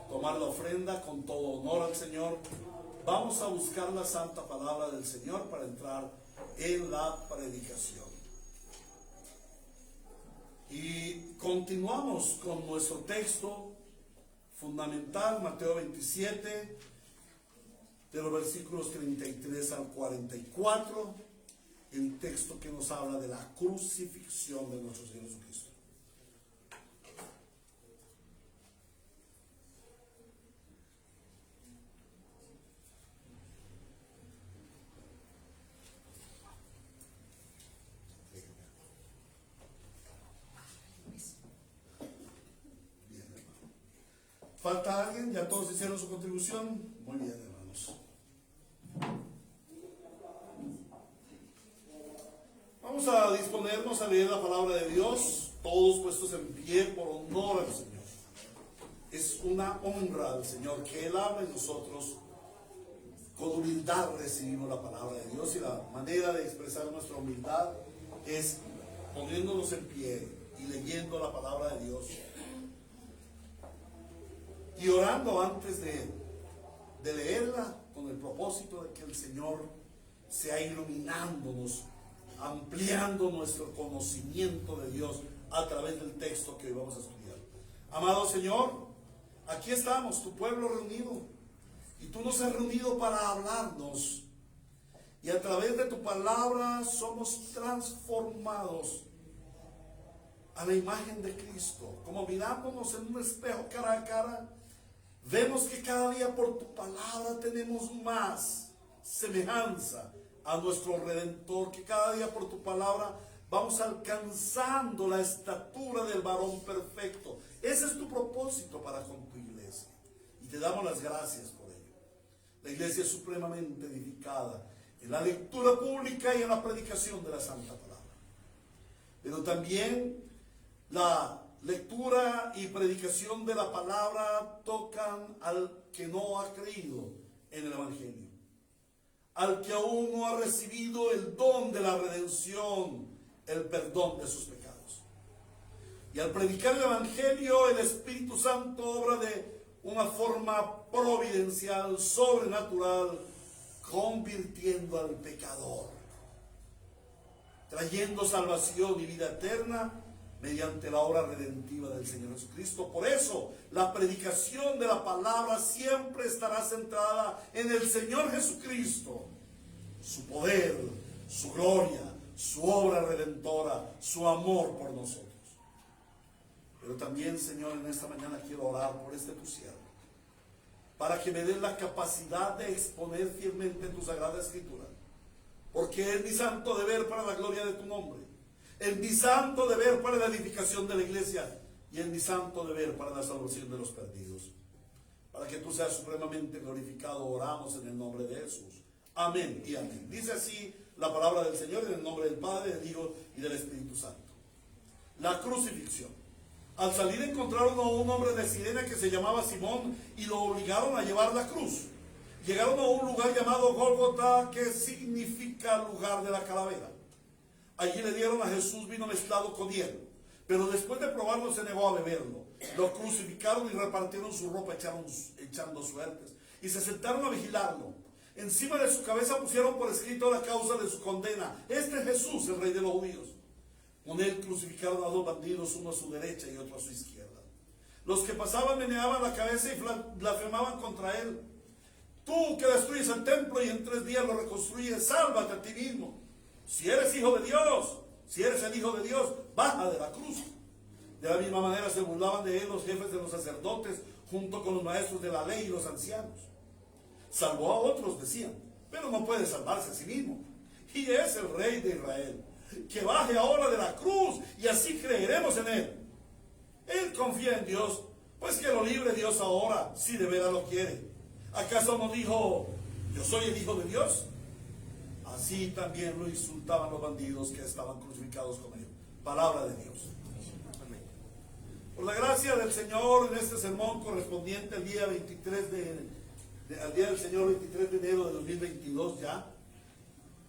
tomar la ofrenda con todo honor al Señor, vamos a buscar la santa palabra del Señor para entrar en la predicación. Continuamos con nuestro texto fundamental, Mateo 27, de los versículos 33 al 44, el texto que nos habla de la crucifixión de nuestro Señor Jesucristo. ¿Falta alguien? ¿Ya todos hicieron su contribución? Muy bien, hermanos. Vamos a disponernos a leer la palabra de Dios, todos puestos en pie por honor al Señor. Es una honra al Señor que Él hable y nosotros con humildad recibimos la palabra de Dios, y la manera de expresar nuestra humildad es poniéndonos en pie y leyendo la palabra de Dios. Y orando antes de leerla, con el propósito de que el Señor sea iluminándonos, ampliando nuestro conocimiento de Dios a través del texto que hoy vamos a estudiar. Amado Señor, aquí estamos, tu pueblo reunido, y tú nos has reunido para hablarnos, y a través de tu palabra somos transformados a la imagen de Cristo. Como mirándonos en un espejo cara a cara, vemos que cada día por tu palabra tenemos más semejanza a nuestro Redentor, que cada día por tu palabra vamos alcanzando la estatura del varón perfecto. Ese es tu propósito para con tu iglesia, y te damos las gracias por ello. La iglesia es supremamente edificada en la lectura pública y en la predicación de la Santa Palabra, pero también la lectura y predicación de la palabra tocan al que no ha creído en el Evangelio, al que aún no ha recibido el don de la redención, el perdón de sus pecados. Y al predicar el Evangelio, el Espíritu Santo obra de una forma providencial, sobrenatural, convirtiendo al pecador, trayendo salvación y vida eterna mediante la obra redentiva del Señor Jesucristo. Por eso, la predicación de la palabra siempre estará centrada en el Señor Jesucristo, su poder, su gloria, su obra redentora, su amor por nosotros. Pero también, Señor, en esta mañana quiero orar por este tu siervo, para que me des la capacidad de exponer fielmente tu Sagrada Escritura, porque es mi santo deber para la gloria de tu nombre, es mi santo deber para la edificación de la iglesia, y es mi santo deber para la salvación de los perdidos. Para que tú seas supremamente glorificado, oramos en el nombre de Jesús. Amén y amén. Dice así la palabra del Señor, en el nombre del Padre, del Hijo y del Espíritu Santo. La crucifixión. Al salir encontraron a un hombre de Cirene que se llamaba Simón, y lo obligaron a llevar la cruz. Llegaron a un lugar llamado Gólgota, que significa lugar de la calavera. Allí le dieron a Jesús vino mezclado con hielo, pero después de probarlo se negó a beberlo. Lo crucificaron y repartieron su ropa echando suertes, y se sentaron a vigilarlo. Encima de su cabeza pusieron por escrito la causa de su condena: este es Jesús, el Rey de los judíos. Con él crucificaron a dos bandidos, uno a su derecha y otro a su izquierda. Los que pasaban meneaban la cabeza y blasfemaban contra él: tú que destruyes el templo y en 3 días lo reconstruyes, sálvate a ti mismo. Si eres hijo de Dios, si eres el Hijo de Dios, baja de la cruz. De la misma manera se burlaban de él los jefes de los sacerdotes, junto con los maestros de la ley y los ancianos. Salvó a otros, decían, pero no puede salvarse a sí mismo. Y es el Rey de Israel. Que baje ahora de la cruz, y así creeremos en él. Él confía en Dios, pues que lo libre Dios ahora, si de veras lo quiere. ¿Acaso no dijo: yo soy el Hijo de Dios? Así también lo insultaban los bandidos que estaban crucificados con él. Palabra de Dios. Amén. Por la gracia del Señor, en este sermón correspondiente al día 23 al día del Señor, 23 de enero de 2022 ya,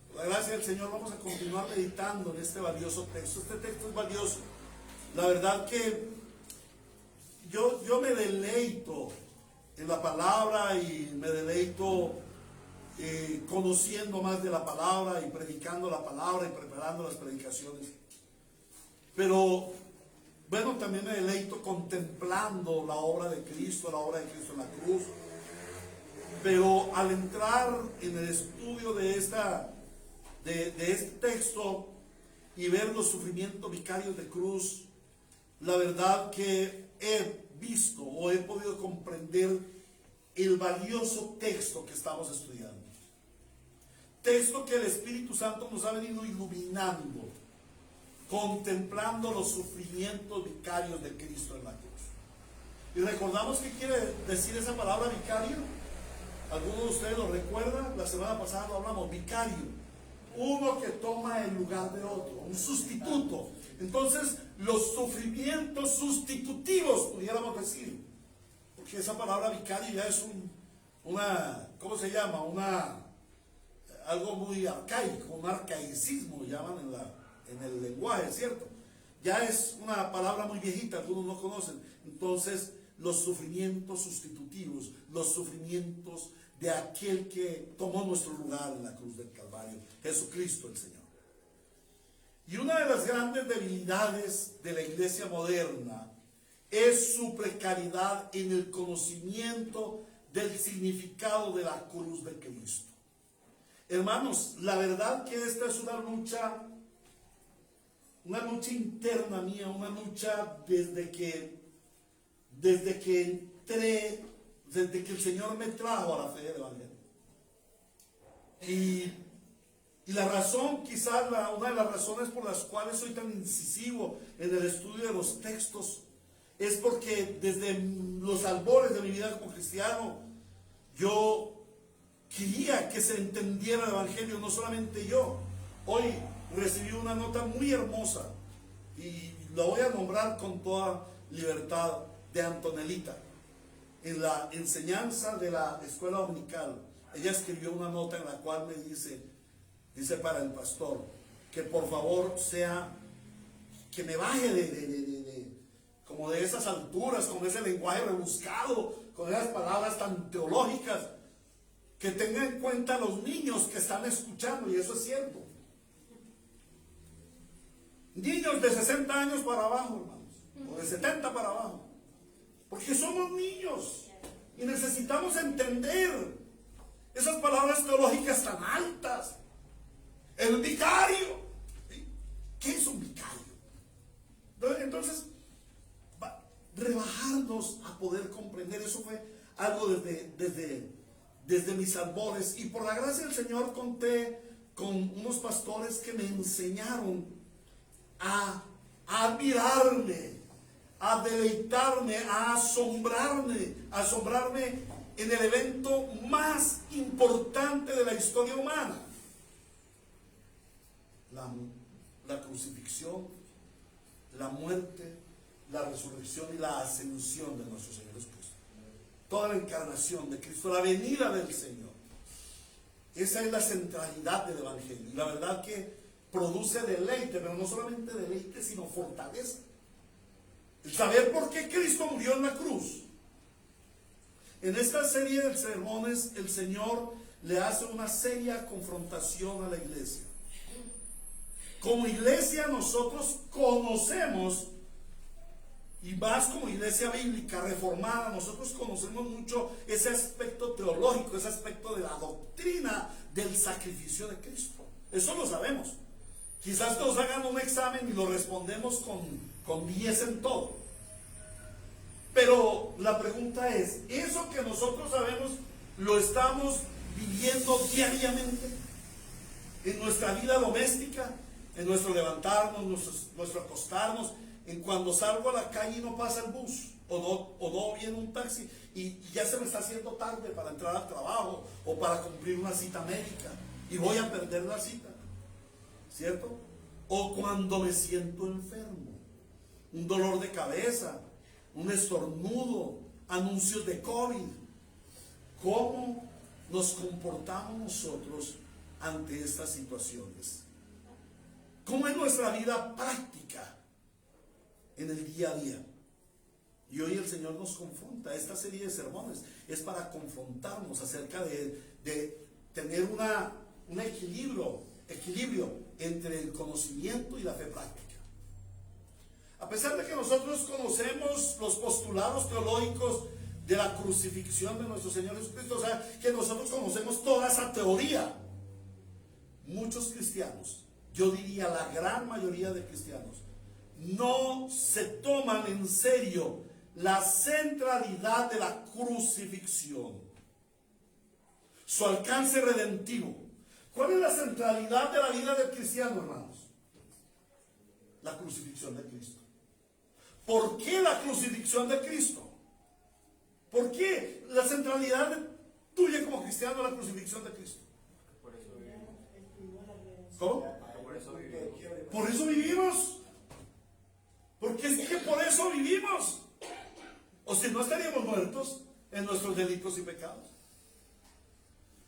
por la gracia del Señor vamos a continuar meditando en este valioso texto. Este texto es valioso. La verdad que yo me deleito en la palabra, y me deleito conociendo más de la palabra y predicando la palabra y preparando las predicaciones. Pero bueno, también me deleito contemplando la obra de Cristo en la cruz. Pero al entrar en el estudio de este texto y ver los sufrimientos vicarios de cruz, la verdad que he visto o he podido comprender el valioso texto que estamos estudiando. Texto que el Espíritu Santo nos ha venido iluminando, contemplando los sufrimientos vicarios de Cristo en la cruz. Y recordamos qué quiere decir esa palabra vicario. ¿Alguno de ustedes lo recuerda? La semana pasada lo hablamos, vicario, uno que toma el lugar de otro, un sustituto. Entonces, los sufrimientos sustitutivos, pudiéramos decir, porque esa palabra vicario ya es ¿cómo se llama? Algo muy arcaico, un arcaicismo, llaman en el lenguaje, ¿cierto? Ya es una palabra muy viejita, algunos no conocen. Entonces, los sufrimientos sustitutivos, los sufrimientos de aquel que tomó nuestro lugar en la cruz del Calvario, Jesucristo el Señor. Y una de las grandes debilidades de la iglesia moderna es su precariedad en el conocimiento del significado de la cruz de Cristo. Hermanos, la verdad que esta es una lucha interna mía, una lucha desde que el Señor me trajo a la fe del Evangelio. Y la razón, quizás una de las razones por las cuales soy tan incisivo en el estudio de los textos, es porque desde los albores de mi vida como cristiano, yo quería que se entendiera el Evangelio, no solamente yo. Hoy recibí una nota muy hermosa, y la voy a nombrar con toda libertad, de Antonelita, en la enseñanza de la escuela dominical. Ella escribió una nota en la cual me dice para el pastor, que por favor que me baje como de esas alturas, con ese lenguaje rebuscado, con esas palabras tan teológicas, que tenga en cuenta a los niños que están escuchando, y eso es cierto. Niños de 60 años para abajo, hermanos, o de 70 para abajo, porque somos niños y necesitamos entender esas palabras teológicas tan altas. El vicario, ¿sí? ¿Qué es un vicario? Entonces, rebajarnos a poder comprender, eso fue algo desde mis albores, y por la gracia del Señor conté con unos pastores que me enseñaron a admirarme, a deleitarme, a asombrarme en el evento más importante de la historia humana, la crucifixión, la muerte, la resurrección y la ascensión de nuestro Señor Jesucristo. Toda la encarnación de Cristo, la venida del Señor. Esa es la centralidad del Evangelio. Y la verdad que produce deleite, pero no solamente deleite, sino fortaleza. El saber por qué Cristo murió en la cruz. En esta serie de sermones, el Señor le hace una seria confrontación a la iglesia. Como iglesia nosotros conocemos, y más como iglesia bíblica reformada, nosotros conocemos mucho ese aspecto teológico, ese aspecto de la doctrina del sacrificio de Cristo. Eso lo sabemos. Quizás nos hagan un examen y lo respondemos con 10 en todo. Pero la pregunta es, ¿eso que nosotros sabemos lo estamos viviendo diariamente en nuestra vida doméstica, en nuestro levantarnos, nuestro acostarnos, en cuando salgo a la calle y no pasa el bus, o no viene un taxi y ya se me está haciendo tarde para entrar al trabajo o para cumplir una cita médica y voy a perder la cita, ¿cierto? O cuando me siento enfermo, un dolor de cabeza, un estornudo, anuncios de COVID. ¿Cómo nos comportamos nosotros ante estas situaciones? ¿Cómo es nuestra vida práctica en el día a día? Y hoy el Señor nos confronta. Esta serie de sermones es para confrontarnos acerca de tener un equilibrio entre el conocimiento y la fe práctica. A pesar de que nosotros conocemos los postulados teológicos de la crucifixión de nuestro Señor Jesucristo, o sea, que nosotros conocemos toda esa teoría, muchos cristianos, yo diría la gran mayoría de cristianos, no se toman en serio la centralidad de la crucifixión, su alcance redentivo. ¿Cuál es la centralidad de la vida del cristiano, hermanos? La crucifixión de Cristo. ¿Por qué la crucifixión de Cristo? ¿Por qué la centralidad tuya como cristiano es la crucifixión de Cristo? Por eso vivimos. ¿Cómo? Por eso vivimos. Por eso vivimos. Porque es que por eso vivimos. O si no, estaríamos muertos en nuestros delitos y pecados.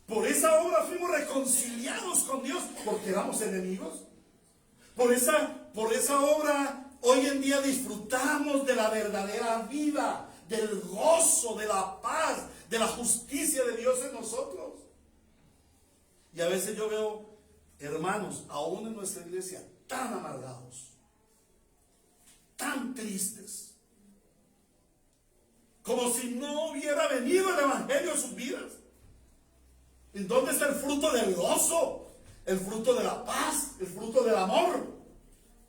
Por esa obra fuimos reconciliados con Dios, porque éramos enemigos. Por esa obra hoy en día disfrutamos de la verdadera vida, del gozo, de la paz, de la justicia de Dios en nosotros. Y a veces yo veo hermanos, aún en nuestra iglesia, tan amargados, tan tristes, como si no hubiera venido el evangelio en sus vidas. ¿En dónde está el fruto del gozo? El fruto de la paz, el fruto del amor.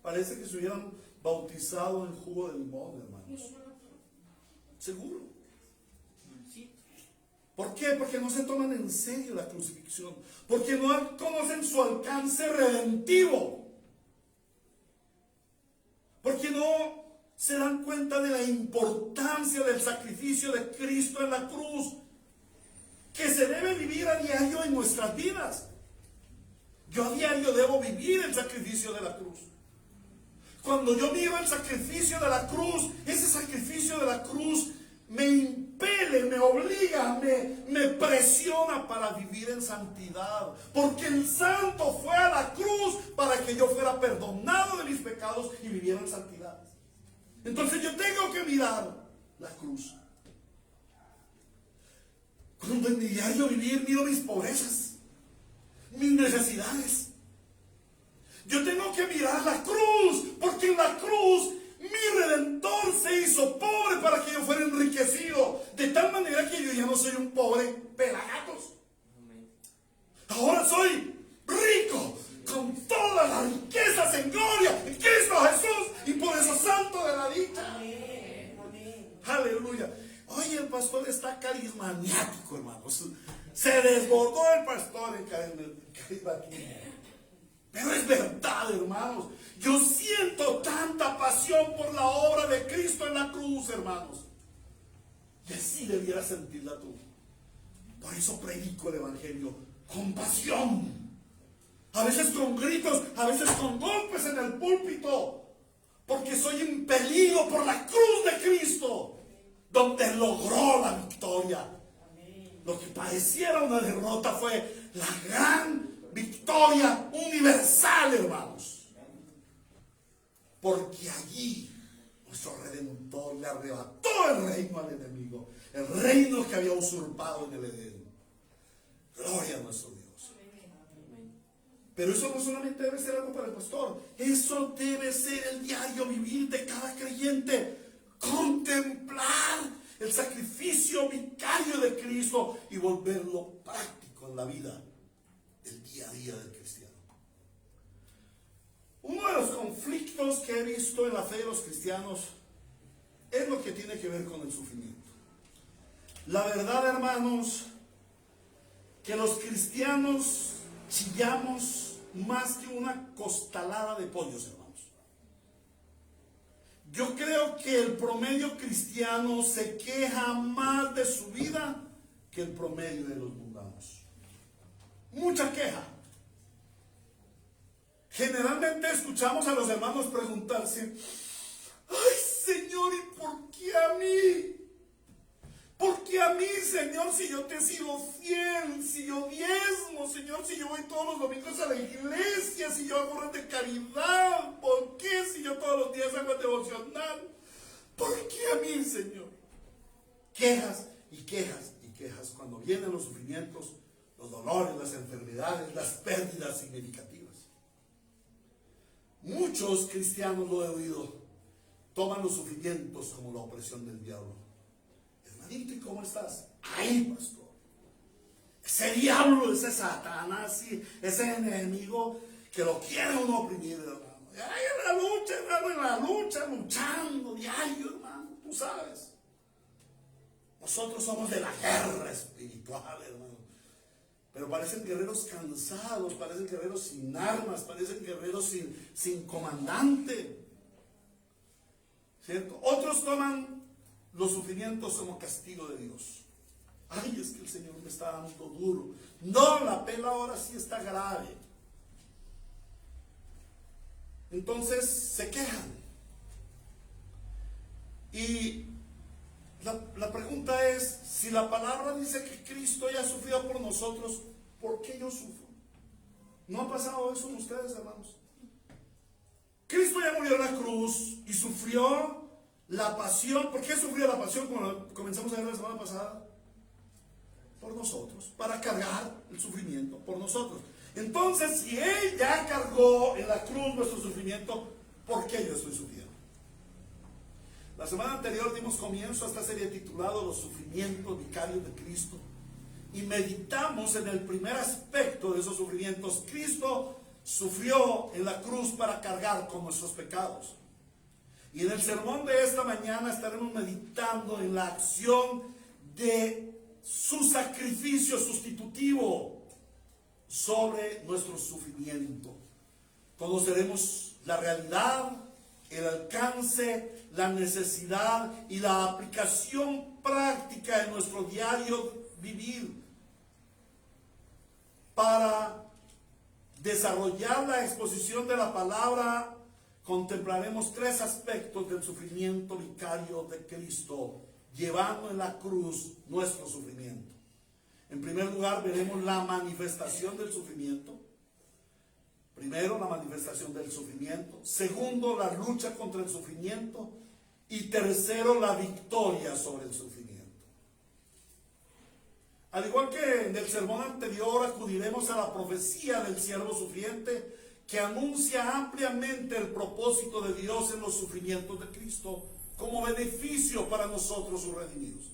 Parece que se hubieran bautizado en jugo de limón, hermanos. Seguro. ¿Por qué? Porque no se toman en serio la crucifixión. Porque no conocen su alcance redentivo. Porque no se dan cuenta de la importancia del sacrificio de Cristo en la cruz, que se debe vivir a diario en nuestras vidas. Yo a diario debo vivir el sacrificio de la cruz. Cuando yo miro el sacrificio de la cruz, ese sacrificio de la cruz me impele, me obliga, me presiona para vivir en santidad. Porque el santo fue a la cruz para que yo fuera perdonado de mis pecados y viviera en santidad. Entonces yo tengo que mirar la cruz. Cuando en mi diario vivir miro mis pobrezas, mis necesidades, yo tengo que mirar la cruz, porque en la cruz mi Redentor se hizo pobre para que yo fuera enriquecido, de tal manera que yo ya no soy un pobre pelagatos. Ahora soy rico, con todas las riquezas en gloria, en Cristo Jesús, y por eso santo de la dicha. Aleluya. Oye, el pastor está carismático, hermanos. Se desbordó el pastor en carismático. Pero es verdad, hermanos. Yo siento tanta pasión por la obra de Cristo en la cruz, hermanos. Y así debieras sentirla tú. Por eso predico el evangelio con pasión. A veces con gritos, a veces con golpes en el púlpito. Porque soy impelido por la cruz de Cristo, donde logró la victoria. Lo que pareciera una derrota fue la gran victoria universal, hermanos. Porque allí nuestro Redentor le arrebató el reino al enemigo, el reino que había usurpado en el Edén. Gloria a nuestro Dios. Pero eso no solamente debe ser algo para el pastor, eso debe ser el diario vivir de cada creyente. Contemplar el sacrificio vicario de Cristo y volverlo práctico en la vida del día a día del cristiano. Uno de los conflictos que he visto en la fe de los cristianos es lo que tiene que ver con el sufrimiento. La verdad, hermanos, que los cristianos chillamos más que una costalada de pollos, hermanos. Yo creo que el promedio cristiano se queja más de su vida que el promedio de los mundanos. Mucha queja. Generalmente escuchamos a los hermanos preguntarse: ay, Señor, ¿y por qué a mí? ¿Por qué a mí, Señor, si yo te he sido fiel, si yo diezmo, Señor, si yo voy todos los domingos a la iglesia, si yo hago obras de caridad? ¿Por qué si yo todos los días hago devocional? ¿Por qué a mí, Señor? Quejas y quejas y quejas cuando vienen los sufrimientos, los dolores, las enfermedades, las pérdidas significativas. Muchos cristianos lo he oído. toman los sufrimientos como la opresión del diablo. Hermanito, ¿y cómo estás? Ay, pastor, ese diablo, ese Satanás, ese enemigo que lo quiere uno oprimir, hermano. Ay, en la lucha, hermano, en la lucha, luchando diario, hermano, tú sabes. Nosotros somos de la guerra espiritual, hermano. Pero parecen guerreros cansados, parecen guerreros sin armas, parecen guerreros sin comandante. ¿Cierto? Otros toman los sufrimientos como castigo de Dios. Ay, es que el Señor me está dando duro. No, la pela ahora sí está grave. Entonces se quejan. Y la pregunta es, si la palabra dice que Cristo ya sufrió por nosotros, ¿por qué yo sufro? ¿No ha pasado eso en ustedes, hermanos? Cristo ya murió en la cruz y sufrió la pasión. ¿Por qué sufrió la pasión? Como comenzamos a ver la semana pasada. Por nosotros, para cargar el sufrimiento por nosotros. Entonces, si Él ya cargó en la cruz nuestro sufrimiento, ¿por qué yo estoy sufriendo? La semana anterior dimos comienzo a esta serie titulada Los sufrimientos vicarios de Cristo. Y meditamos en el primer aspecto de esos sufrimientos. Cristo sufrió en la cruz para cargar con nuestros pecados. Y en el sermón de esta mañana estaremos meditando en la acción de su sacrificio sustitutivo sobre nuestro sufrimiento. Conoceremos la realidad, el alcance, la necesidad y la aplicación práctica en nuestro diario vivir para desarrollar la exposición de la palabra. Contemplaremos tres aspectos del sufrimiento vicario de Cristo, llevando en la cruz nuestro sufrimiento. En primer lugar, veremos la manifestación del sufrimiento. Primero, la manifestación del sufrimiento. Segundo, la lucha contra el sufrimiento. Y tercero, la victoria sobre el sufrimiento. Al igual que en el sermón anterior, acudiremos a la profecía del siervo sufriente, que anuncia ampliamente el propósito de Dios en los sufrimientos de Cristo como beneficio para nosotros sus redimidos.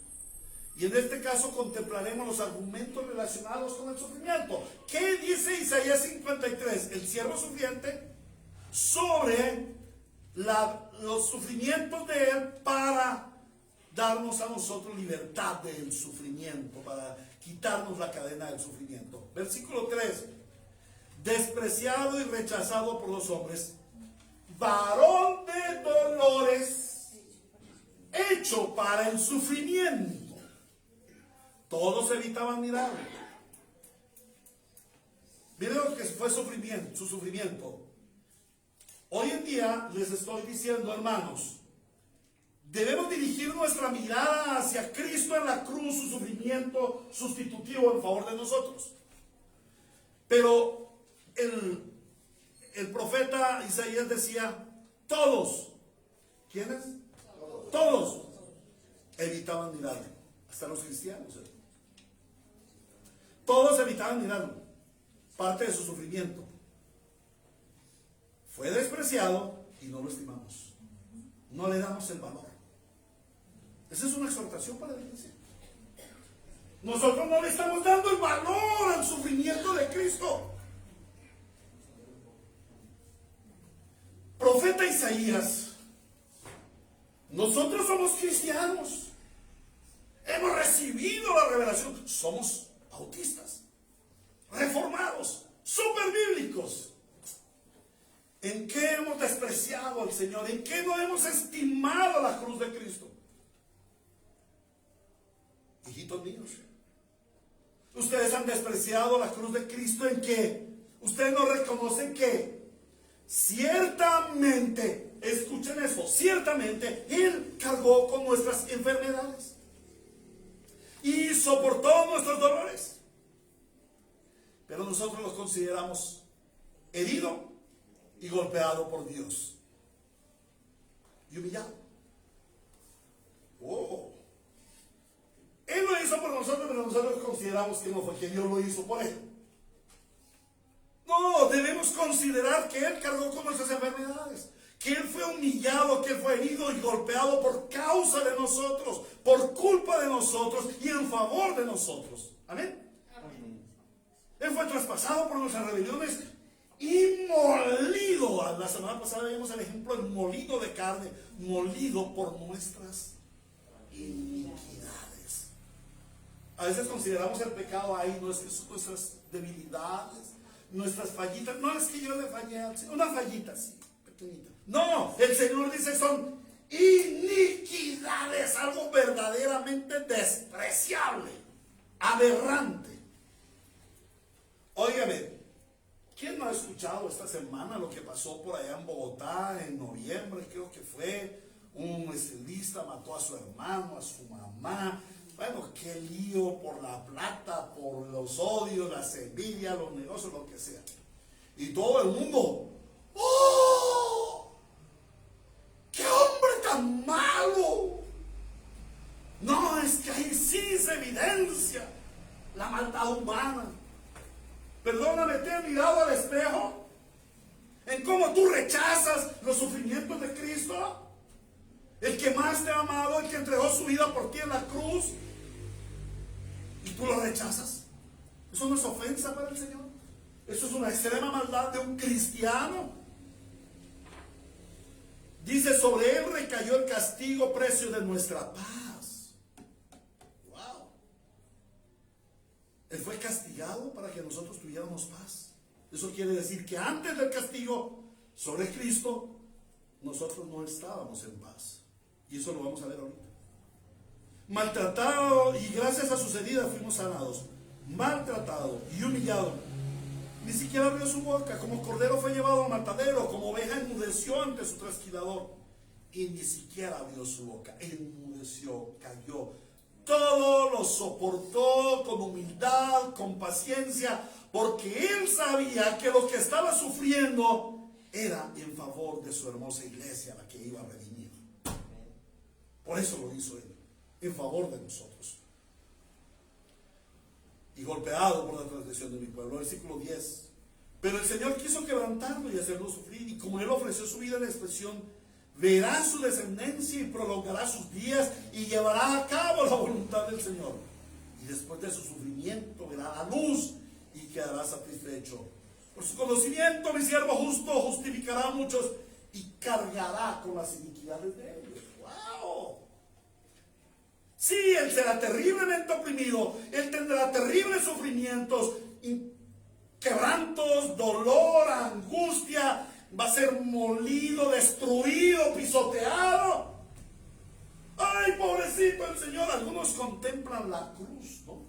Y en este caso contemplaremos los argumentos relacionados con el sufrimiento. ¿Qué dice Isaías 53? El siervo sufriente sobre los sufrimientos de él para darnos a nosotros libertad del sufrimiento, para quitarnos la cadena del sufrimiento. Versículo 3. Despreciado y rechazado por los hombres, varón de dolores, hecho para el sufrimiento. Todos evitaban mirarlo. Miren lo que fue su sufrimiento. Hoy en día les estoy diciendo, hermanos, debemos dirigir nuestra mirada hacia Cristo en la cruz, su sufrimiento sustitutivo en favor de nosotros. Pero el profeta Isaías decía, todos, ¿quiénes? Todos evitaban mirarlo, hasta los cristianos. Todos evitaban mirarlo, parte de su sufrimiento. Fue despreciado y no lo estimamos, no le damos el valor. Esa es una exhortación para la iglesia. Nosotros no le estamos dando el valor al sufrimiento de Cristo. Profeta Isaías, nosotros somos cristianos, hemos recibido la revelación, somos bautistas, reformados, superbíblicos. ¿En qué hemos despreciado al Señor? ¿En qué no hemos estimado la cruz de Cristo? Hijitos míos, ustedes han despreciado la cruz de Cristo en que ustedes no reconocen que ciertamente, escuchen eso, ciertamente Él cargó con nuestras enfermedades y soportó nuestros dolores, pero nosotros los consideramos herido y golpeado por Dios y humillado. Él lo hizo por nosotros, pero nosotros consideramos que no fue que Dios lo hizo por Él. No, debemos considerar que Él cargó con nuestras enfermedades, que Él fue humillado, que Él fue herido y golpeado por causa de nosotros, por culpa de nosotros y en favor de nosotros. Amén. Él fue traspasado por nuestras rebeliones y molido. La semana pasada vimos el ejemplo del molido de carne, molido por nuestras iniquidades. A veces consideramos el pecado ahí, no es que son nuestras debilidades, nuestras fallitas. No es que yo le fallé al Señor, una fallita así, pequeñita. No, el Señor dice son iniquidades, algo verdaderamente despreciable, aberrante. Óigame, ¿quién no ha escuchado esta semana lo que pasó por allá en Bogotá en noviembre? Creo que fue un estilista, mató a su hermano, a su mamá. Bueno, qué lío por la plata, por los odios, las envidias, los negocios, lo que sea. Y todo el mundo, ¡oh! ¡Qué hombre tan malo! No, es que ahí sí se evidencia la maldad humana. Perdóname, ¿te has mirado al espejo? En cómo tú rechazas los sufrimientos de Cristo. El que más te ha amado, el que entregó su vida por ti en la cruz. Y tú lo rechazas. Eso no es ofensa para el Señor. Eso es una extrema maldad de un cristiano. Dice, sobre Él recayó el castigo, precio de nuestra paz. Wow. Él fue castigado para que nosotros tuviéramos paz. Eso quiere decir que antes del castigo sobre Cristo, nosotros no estábamos en paz. Y eso lo vamos a ver ahorita. Maltratado, y gracias a sus heridas fuimos sanados. Maltratado y humillado. Ni siquiera abrió su boca. Como cordero fue llevado al matadero. Como oveja enmudeció ante su trasquilador. Y ni siquiera abrió su boca. Enmudeció, cayó. Todo lo soportó con humildad, con paciencia, porque Él sabía que lo que estaba sufriendo era en favor de su hermosa iglesia, la que iba a redimir. Por eso lo hizo Él, en favor de nosotros. Y golpeado por la transgresión de mi pueblo. Versículo 10. Pero el Señor quiso quebrantarlo y hacerlo sufrir, y como Él ofreció su vida en expresión, verá su descendencia y prolongará sus días y llevará a cabo la voluntad del Señor. Y después de su sufrimiento verá la luz y quedará satisfecho. Por su conocimiento mi siervo justo justificará a muchos y cargará con las iniquidades de ellos. ¡Wow! Sí, Él será terriblemente oprimido, Él tendrá terribles sufrimientos, quebrantos, dolor, angustia. Va a ser molido, destruido, pisoteado. ¡Ay, pobrecito el Señor! Algunos contemplan la cruz, ¿no?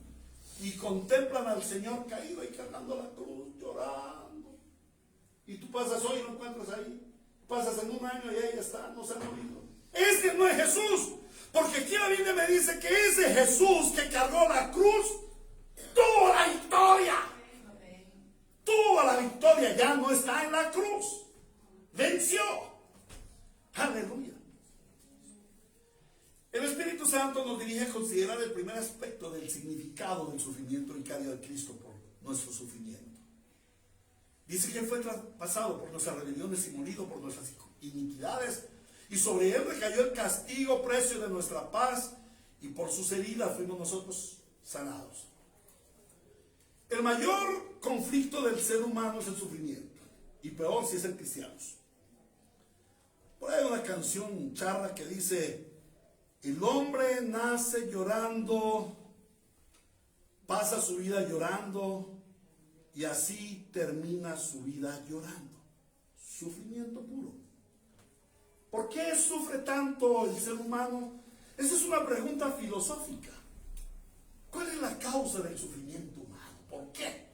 Y contemplan al Señor caído y cargando la cruz, llorando. Y tú pasas hoy y lo encuentras ahí. Pasas en un año y ahí está, no se ha movido. Ese no es Jesús. Porque aquí la Biblia me dice que ese Jesús que cargó la cruz tuvo la victoria. Tuvo la victoria, ya no está en la cruz. Venció. Aleluya. El Espíritu Santo nos dirige a considerar el primer aspecto del significado del sufrimiento vicario de Cristo por nuestro sufrimiento. Dice que Él fue traspasado por nuestras rebeliones y molido por nuestras iniquidades, y sobre Él recayó el castigo, precio de nuestra paz, y por sus heridas fuimos nosotros sanados. El mayor conflicto del ser humano es el sufrimiento, y peor si es en cristianos. Por ahí hay una canción charra que dice: el hombre nace llorando, pasa su vida llorando, y así termina su vida llorando. Sufrimiento puro. ¿Por qué sufre tanto el ser humano? Esa es una pregunta filosófica. ¿Cuál es la causa del sufrimiento humano? ¿Por qué?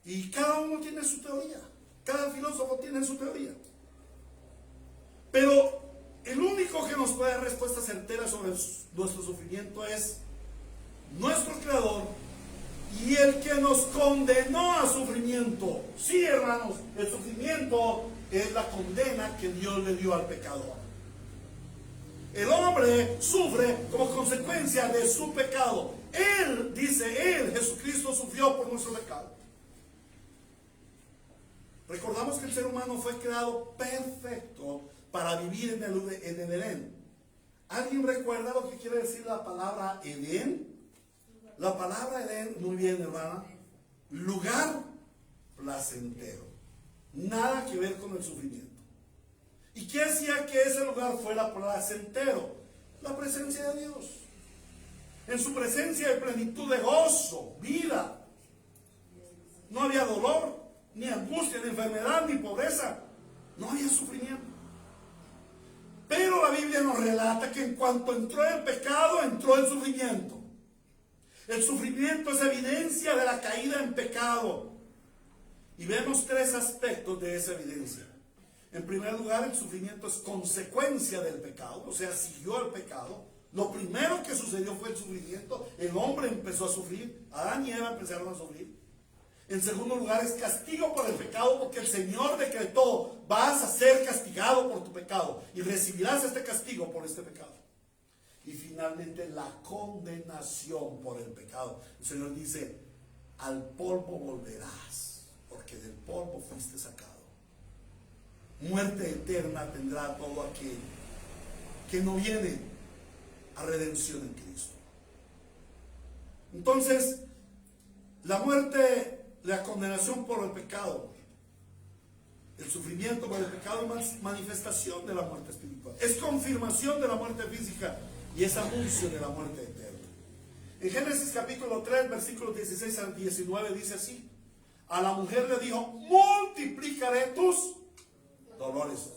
Y cada uno tiene su teoría. Cada filósofo tiene su teoría. Pero el único que nos puede dar respuesta certera sobre nuestro sufrimiento es nuestro Creador y el que nos condenó a sufrimiento. Sí, hermanos, el sufrimiento es la condena que Dios le dio al pecador. El hombre sufre como consecuencia de su pecado. Él, dice Él, Jesucristo sufrió por nuestro pecado. Recordamos que el ser humano fue creado perfecto para vivir en el Edén. ¿Alguien recuerda lo que quiere decir la palabra Edén? La palabra Edén, muy bien, hermana, lugar placentero. Nada que ver con el sufrimiento. ¿Y qué hacía que ese lugar fuera placentero? La presencia de Dios. En su presencia hay plenitud de gozo, vida. No había dolor, ni angustia, ni enfermedad, ni pobreza. No había sufrimiento. Pero la Biblia nos relata que en cuanto entró el pecado, entró el sufrimiento. El sufrimiento es evidencia de la caída en pecado. Y vemos tres aspectos de esa evidencia. En primer lugar, el sufrimiento es consecuencia del pecado, o sea, siguió el pecado. Lo primero que sucedió fue el sufrimiento. El hombre empezó a sufrir, Adán y Eva empezaron a sufrir. En segundo lugar, es castigo por el pecado, porque el Señor decretó: vas a ser castigado por tu pecado y recibirás este castigo por este pecado. Y finalmente, la condenación por el pecado. El Señor dice: al polvo volverás, porque del polvo fuiste sacado. Muerte eterna tendrá todo aquel que no viene a redención en Cristo. Entonces, la muerte, la condenación por el pecado, el sufrimiento por el pecado es manifestación de la muerte espiritual, es confirmación de la muerte física y es anuncio de la muerte eterna. En Génesis capítulo 3, versículos 16 al 19 dice así: a la mujer le dijo: multiplicaré tus dolores,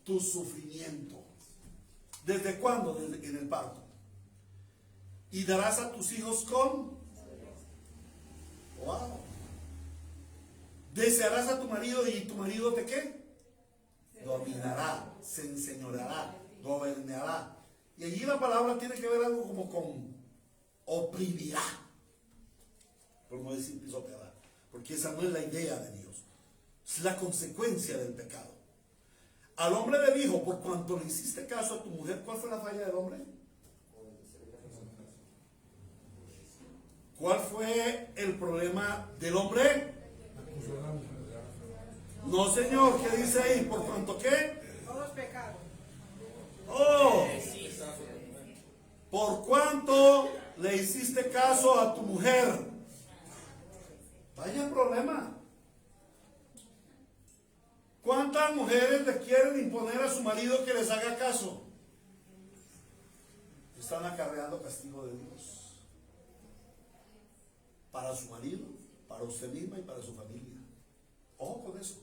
tu sufrimiento. ¿Desde cuándo? Desde en el parto. Y darás a tus hijos con... wow. Desearás a tu marido y tu marido te ¿qué? Dominará, se enseñoreará, gobernará. Y allí la palabra tiene que ver algo como con oprimirá, por no decir pisoteará, porque esa no es la idea de Dios, es la consecuencia del pecado. Al hombre le dijo: por cuanto le hiciste caso a tu mujer. ¿Cuál fue la falla del hombre? ¿Cuál fue el problema del hombre? No, señor, ¿qué dice ahí? ¿Por cuanto qué? Todos pecados. Oh, por cuanto le hiciste caso a tu mujer. Vaya problema. ¿Cuántas mujeres le quieren imponer a su marido que les haga caso? Están acarreando castigo de Dios para su marido, para usted misma y para su familia. Ojo con eso.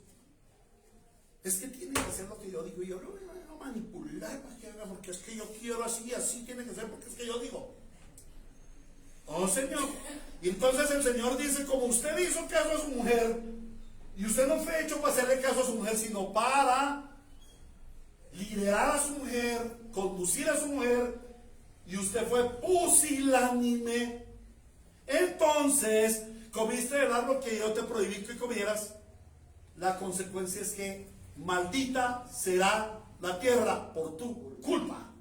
Es que tiene que hacer lo que yo digo, y yo no voy a manipular para que haga, porque es que yo quiero así, así tiene que ser, porque es que yo digo. Oh, Señor. Y entonces el Señor dice: como usted hizo caso a su mujer, y usted no fue hecho para hacerle caso a su mujer, sino para liderar a su mujer, conducir a su mujer, y usted fue pusilánime, entonces comiste del árbol que yo te prohibí que comieras. La consecuencia es que maldita será la tierra por tu culpa.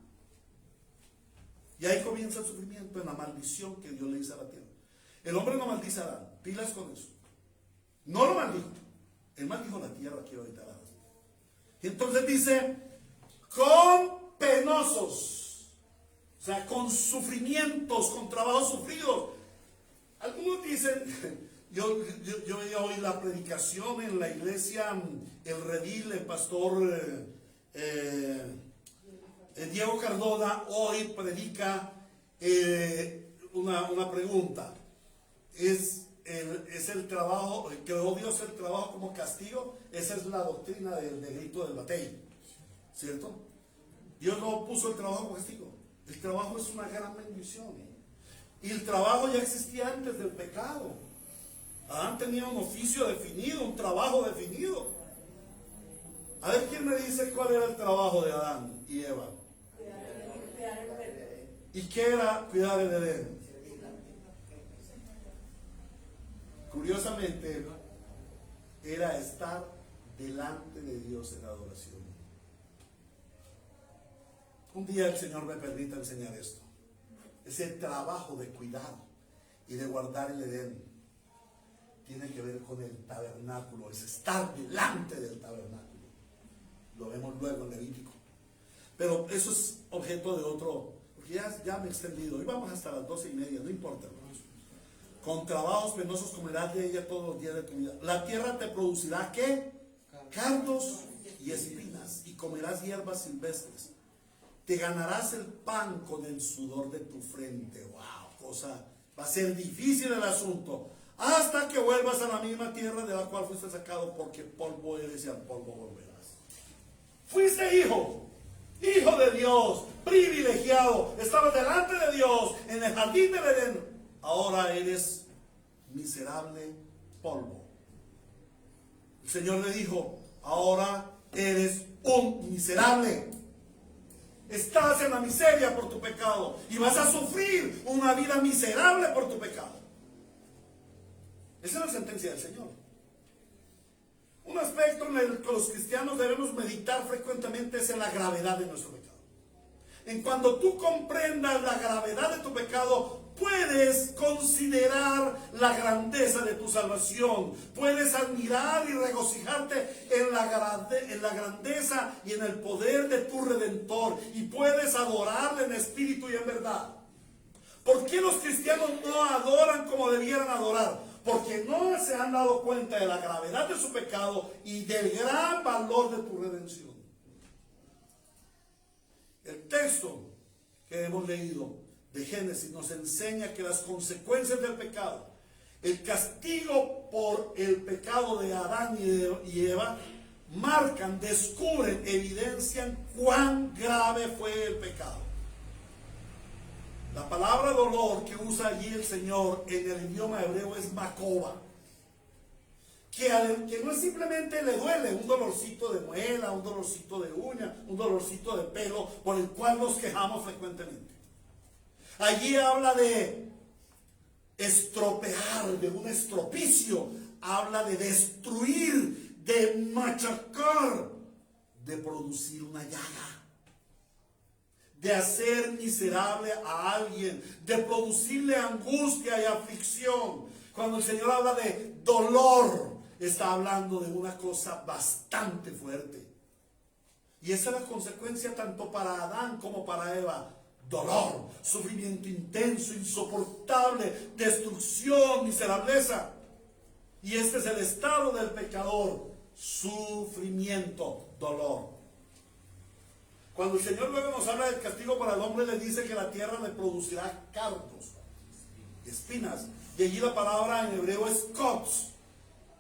Y ahí comienza el sufrimiento, en la maldición que Dios le hizo a la tierra. El hombre no maldice a Adán, pilas con eso. No lo maldijo. Él maldijo la tierra que ahorita Adán. Y entonces dice: con penosos, o sea, con sufrimientos, con trabajos sufridos. Algunos dicen, yo oí la predicación en la iglesia, el redil, el pastor Diego Cardona, hoy predica una pregunta. ¿Es el trabajo, que odio es el trabajo como castigo? Esa es la doctrina del negrito del batey, ¿cierto? Dios no puso el trabajo como castigo. El trabajo es una gran bendición. Y el trabajo ya existía antes del pecado. Adán tenía un oficio definido, un trabajo definido. A ver quién me dice cuál era el trabajo de Adán y Eva. ¿Y qué era cuidar el Edén? Curiosamente, era estar delante de Dios en adoración. Un día el Señor me permite enseñar esto. Ese trabajo de cuidar y de guardar el Edén tiene que ver con el tabernáculo, es estar delante del tabernáculo. Lo vemos luego en Levítico. Pero eso es objeto de otro, porque ya me he extendido. Hoy vamos hasta las 12:30, no importa, hermanos. Con trabajos penosos comerás de ella todos los días de tu vida. La tierra te producirá, ¿qué? Cardos y espinas, y comerás hierbas silvestres. Te ganarás el pan con el sudor de tu frente. Wow, va a ser difícil el asunto. Hasta que vuelvas a la misma tierra de la cual fuiste sacado, porque polvo eres y al polvo volverás. Fuiste hijo de Dios, privilegiado. Estabas delante de Dios en el jardín del Edén. Ahora eres miserable polvo. El Señor le dijo: ahora eres un miserable. Estás en la miseria por tu pecado y vas a sufrir una vida miserable por tu pecado. Esa es la sentencia del Señor. Un aspecto en el que los cristianos debemos meditar frecuentemente es en la gravedad de nuestro pecado. En cuando tú comprendas la gravedad de tu pecado, puedes considerar la grandeza de tu salvación. Puedes admirar y regocijarte en la grandeza y en el poder de tu Redentor. Y puedes adorarle en espíritu y en verdad. ¿Por qué los cristianos no adoran como debieran adorar? Porque no se han dado cuenta de la gravedad de su pecado y del gran valor de tu redención. El texto que hemos leído de Génesis nos enseña que las consecuencias del pecado, el castigo por el pecado de Adán y Eva, marcan, descubren, evidencian cuán grave fue el pecado. La palabra dolor que usa allí el Señor en el idioma hebreo es macoba, que no es simplemente le duele un dolorcito de muela, un dolorcito de uña, un dolorcito de pelo por el cual nos quejamos frecuentemente. Allí habla de estropear, de un estropicio, habla de destruir, de machacar, de producir una llaga, de hacer miserable a alguien, de producirle angustia y aflicción. Cuando el Señor habla de dolor, está hablando de una cosa bastante fuerte. Y esa es la consecuencia tanto para Adán como para Eva. Dolor, sufrimiento intenso, insoportable, destrucción, miserableza. Y este es el estado del pecador: sufrimiento, dolor. Cuando el Señor luego nos habla del castigo para el hombre, le dice que la tierra le producirá cardos, espinas. Y allí la palabra en hebreo es kots,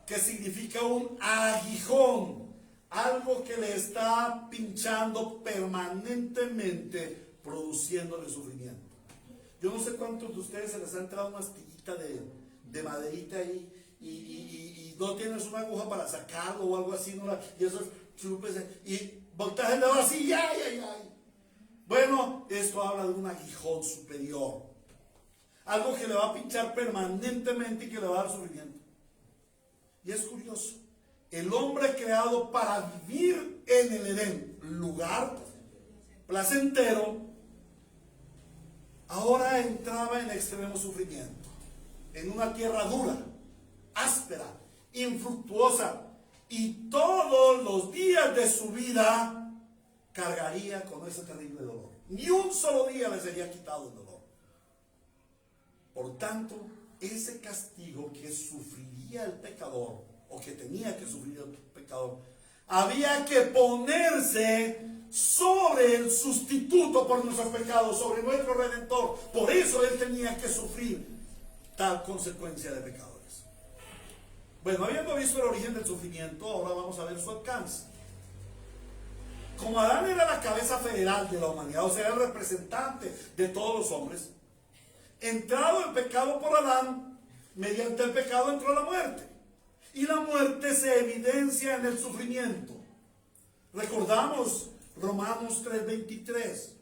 que significa un aguijón, algo que le está pinchando permanentemente, produciéndole sufrimiento. Yo no sé cuántos de ustedes se les ha entrado una astillita de maderita ahí y no tienes una aguja para sacarlo o algo así, ¿no? Y eso y voltaje el dedo así, ay. Bueno, esto habla de un aguijón superior, algo que le va a pinchar permanentemente y que le va a dar sufrimiento. Y es curioso, el hombre creado para vivir en el Edén, lugar placentero, ahora entraba en extremo sufrimiento, en una tierra dura, áspera, infructuosa, y todos los días de su vida cargaría con ese terrible dolor. Ni un solo día le sería quitado el dolor. Por tanto, ese castigo que sufriría el pecador, o que tenía que sufrir el pecador, había que ponerse sobre el sustituto por nuestros pecados, sobre nuestro Redentor. Por eso él tenía que sufrir tal consecuencia de pecadores. Bueno, habiendo visto el origen del sufrimiento, ahora vamos a ver su alcance. Como Adán era la cabeza federal de la humanidad, o sea, el representante de todos los hombres, entrado el pecado por Adán, mediante el pecado entró la muerte. Y la muerte se evidencia en el sufrimiento. Recordamos Romanos 3:23.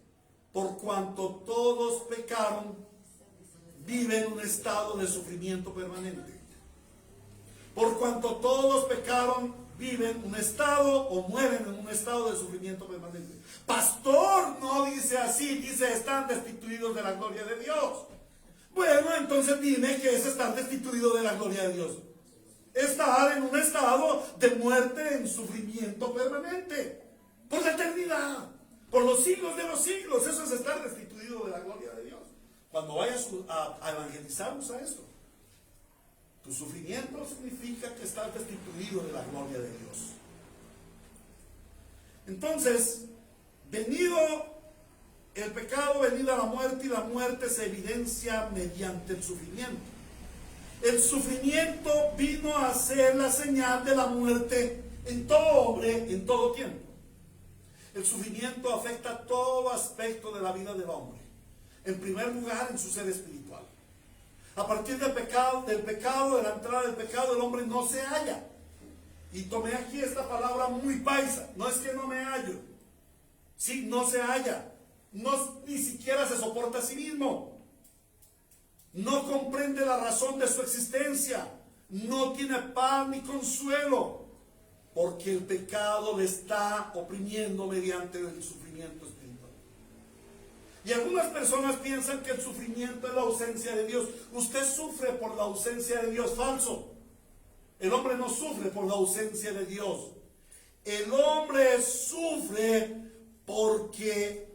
Por cuanto todos pecaron, viven un estado de sufrimiento permanente. Por cuanto todos pecaron, viven un estado o mueren en un estado de sufrimiento permanente. Pastor, no dice así, dice están destituidos de la gloria de Dios. Bueno, entonces dime qué es estar destituido de la gloria de Dios. estar en un estado de muerte, en sufrimiento permanente, por la eternidad, por los siglos de los siglos. Eso es estar destituido de la gloria de Dios. Cuando vayas a evangelizar, usa esto. Tu sufrimiento significa que estás destituido de la gloria de Dios. Entonces, venido el pecado, venida la muerte, y la muerte se evidencia mediante el sufrimiento. El sufrimiento vino a ser la señal de la muerte en todo hombre, en todo tiempo. El sufrimiento afecta todo aspecto de la vida del hombre. En primer lugar, en su ser espiritual. A partir del pecado, de la entrada del pecado, el hombre no se halla. Y tomé aquí esta palabra muy paisa. No es que no me hallo. Sí, no se halla. No, ni siquiera se soporta a sí mismo. No comprende la razón de su existencia. No tiene paz ni consuelo. Porque el pecado le está oprimiendo mediante el sufrimiento espiritual. Y algunas personas piensan que el sufrimiento es la ausencia de Dios. Usted sufre por la ausencia de Dios. Falso. El hombre no sufre por la ausencia de Dios. El hombre sufre porque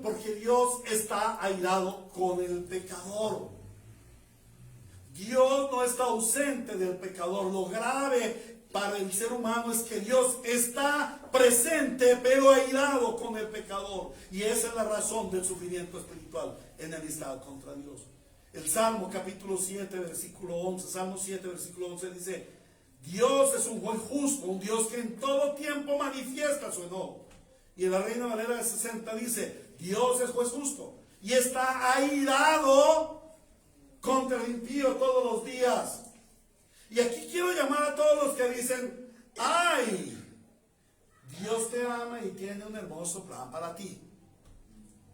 porque Dios está airado con el pecador. Dios no está ausente del pecador. Lo grave para el ser humano es que Dios está presente pero airado con el pecador. Y esa es la razón del sufrimiento espiritual, enemistad contra Dios. El Salmo capítulo 7 versículo 11, Salmo 7 versículo 11 dice: Dios es un juez justo, un Dios que en todo tiempo manifiesta su enojo. Y en la Reina Valera de 60 dice: Dios es juez justo y está airado contra el impío todos los días. Y aquí quiero llamar a todos los que dicen: ¡ay! Dios te ama y tiene un hermoso plan para ti.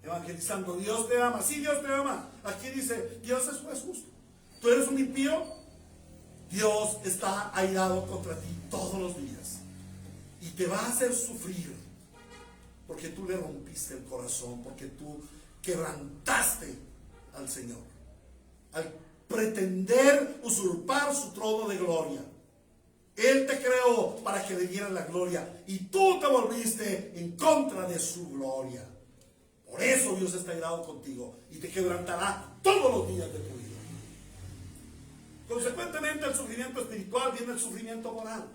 Evangelizando, Dios te ama. Sí, Dios te ama. Aquí dice: Dios es juez justo. ¿Tú eres un impío? Dios está airado contra ti todos los días. Y te va a hacer sufrir. Porque tú le rompiste el corazón. Porque tú quebrantaste al Señor. Al pretender usurpar su trono de gloria. Él te creó para que le diera la gloria. Y tú te volviste en contra de su gloria. Por eso Dios está airado contigo y te quebrantará todos los días de tu vida. Consecuentemente, el sufrimiento espiritual viene el sufrimiento moral.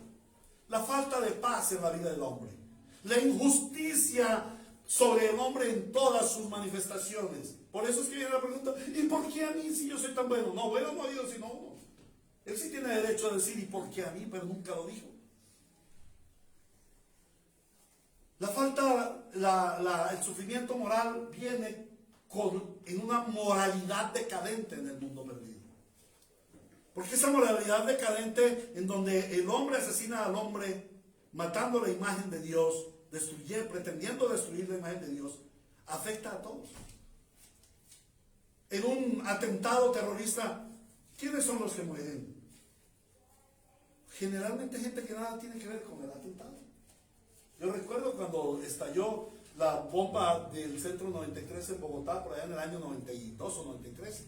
La falta de paz en la vida del hombre. La injusticia sobre el hombre en todas sus manifestaciones. Por eso es que viene la pregunta: ¿y por qué a mí si yo soy tan bueno? No, bueno no ha habido sino uno. Él sí tiene derecho a decir: ¿y por qué a mí? Pero nunca lo dijo. La falta, el sufrimiento moral viene en una moralidad decadente en el mundo perdido. Porque esa moralidad decadente en donde el hombre asesina al hombre, matando la imagen de Dios, pretendiendo destruir la imagen de Dios, afecta a todos. En un atentado terrorista, ¿quiénes son los que mueren? Generalmente gente que nada tiene que ver con el atentado. Yo recuerdo cuando estalló la bomba del Centro 93 en Bogotá, por allá en el año 92 o 93,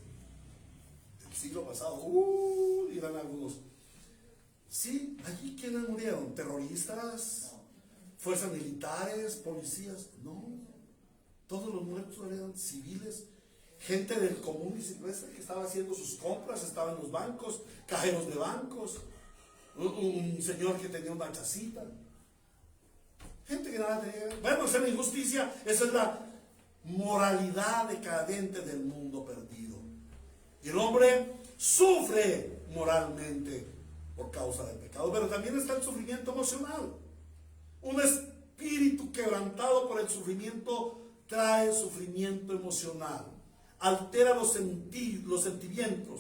el siglo pasado, dirán algunos. Sí, allí ¿quiénes murieron? ¿Terroristas? ¿Fuerzas militares? ¿Policías? No, todos los muertos eran civiles, gente del común y silvestre que estaba haciendo sus compras, estaba en los bancos, cajeros de bancos, un señor que tenía una chacita. Gente que nada tenía. Bueno, esa es la injusticia, esa es la moralidad decadente del mundo perdido. Y el hombre sufre moralmente por causa del pecado, pero también está el sufrimiento emocional. Un espíritu quebrantado por el sufrimiento trae sufrimiento emocional, altera los sentimientos,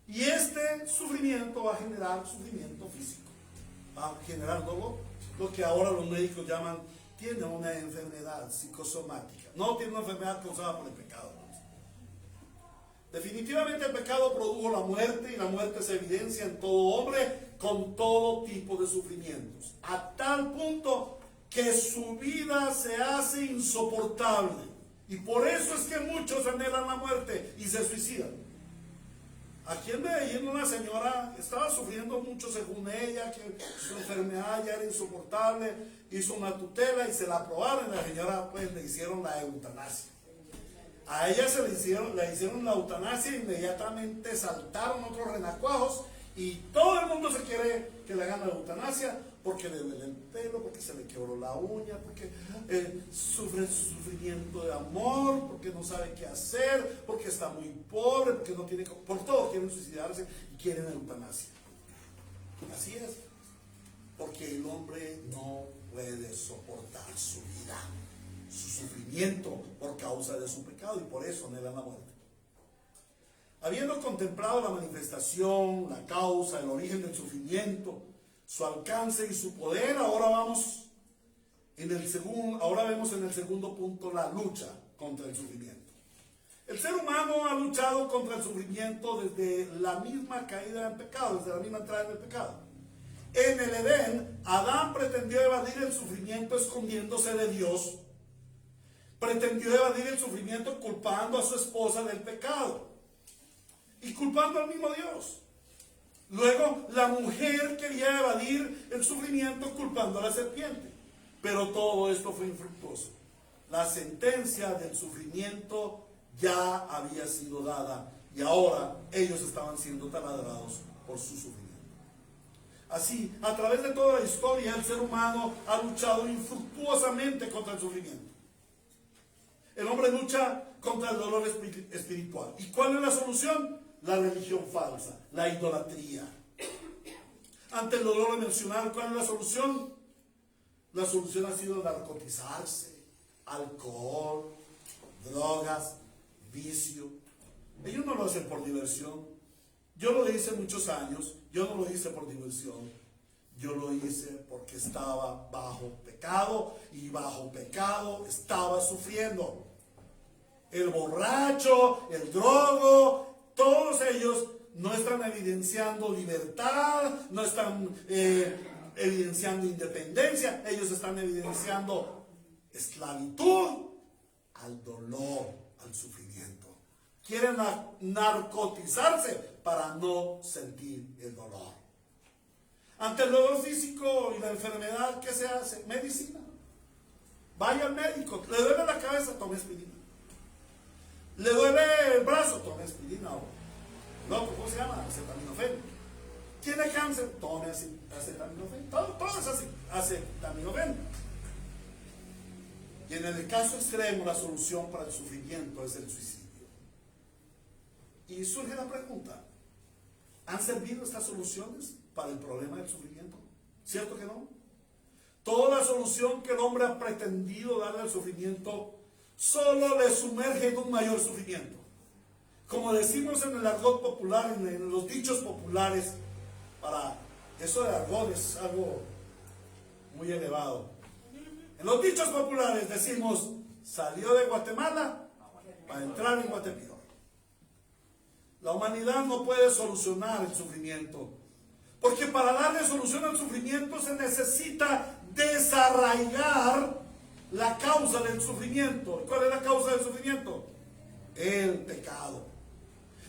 y este sufrimiento va a generar sufrimiento físico, va a generar dolor. Lo que ahora los médicos llaman: tiene una enfermedad psicosomática. No tiene una enfermedad causada por el pecado. Definitivamente el pecado produjo la muerte, y la muerte se evidencia en todo hombre con todo tipo de sufrimientos, a tal punto que su vida se hace insoportable. Y por eso es que muchos anhelan la muerte y se suicidan. Aquí en Medellín una señora estaba sufriendo mucho según ella, que su enfermedad ya era insoportable, hizo una tutela y se la aprobaron y la señora pues le hicieron la eutanasia. A ella le hicieron la eutanasia, inmediatamente saltaron otros renacuajos y todo el mundo se quiere que le hagan la eutanasia porque le duele el pelo, porque se le quebró la uña, porque sufre sufrimiento de amor, porque no sabe qué hacer, porque está muy pobre, porque no tiene, por todo quieren suicidarse y quieren eutanasia. Así es, porque el hombre no puede soportar su vida, su sufrimiento por causa de su pecado y por eso anhela la muerte. Habiendo contemplado la manifestación, la causa, el origen del sufrimiento, su alcance y su poder, ahora vemos en el segundo punto la lucha contra el sufrimiento. El ser humano ha luchado contra el sufrimiento desde la misma caída en pecado, desde la misma entrada en el pecado. En el Edén, Adán pretendió evadir el sufrimiento escondiéndose de Dios. Pretendió evadir el sufrimiento culpando a su esposa del pecado y culpando al mismo Dios. Luego, la mujer quería evadir el sufrimiento culpando a la serpiente. Pero todo esto fue infructuoso. La sentencia del sufrimiento ya había sido dada y ahora ellos estaban siendo taladrados por su sufrimiento. Así, a través de toda la historia, el ser humano ha luchado infructuosamente contra el sufrimiento. El hombre lucha contra el dolor espiritual. ¿Y cuál es la solución? La religión falsa, la idolatría. Ante el dolor emocional, ¿cuál es la solución? La solución ha sido narcotizarse, alcohol, drogas, vicio. Ellos no lo hacen por diversión. Yo lo hice muchos años, yo no lo hice por diversión. Yo lo hice porque estaba bajo pecado y bajo pecado estaba sufriendo. El borracho, el drogo, todos ellos no están evidenciando libertad, no están evidenciando independencia, ellos están evidenciando esclavitud al dolor, al sufrimiento. Quieren narcotizarse para no sentir el dolor. Ante el dolor físico y la enfermedad, ¿qué se hace? Medicina. Vaya al médico, le duele la cabeza, tome aspirina. Le duele el brazo, tome aspirina. ¿Cómo se llama? Acetaminofén. ¿Tiene cáncer? Tome acetaminofén. Todo es así, acetaminofén. Y en el caso extremo, la solución para el sufrimiento es el suicidio. Y surge la pregunta, ¿han servido estas soluciones para el problema del sufrimiento? ¿Cierto que no? Toda la solución que el hombre ha pretendido darle al sufrimiento solo le sumerge en un mayor sufrimiento. Como decimos en el argot popular, en los dichos populares, para eso de argot es algo muy elevado. En los dichos populares decimos, salió de Guatemala para entrar en Guatepeor. La humanidad no puede solucionar el sufrimiento, porque para darle solución al sufrimiento se necesita desarraigar la causa del sufrimiento. ¿Cuál es la causa del sufrimiento? El pecado.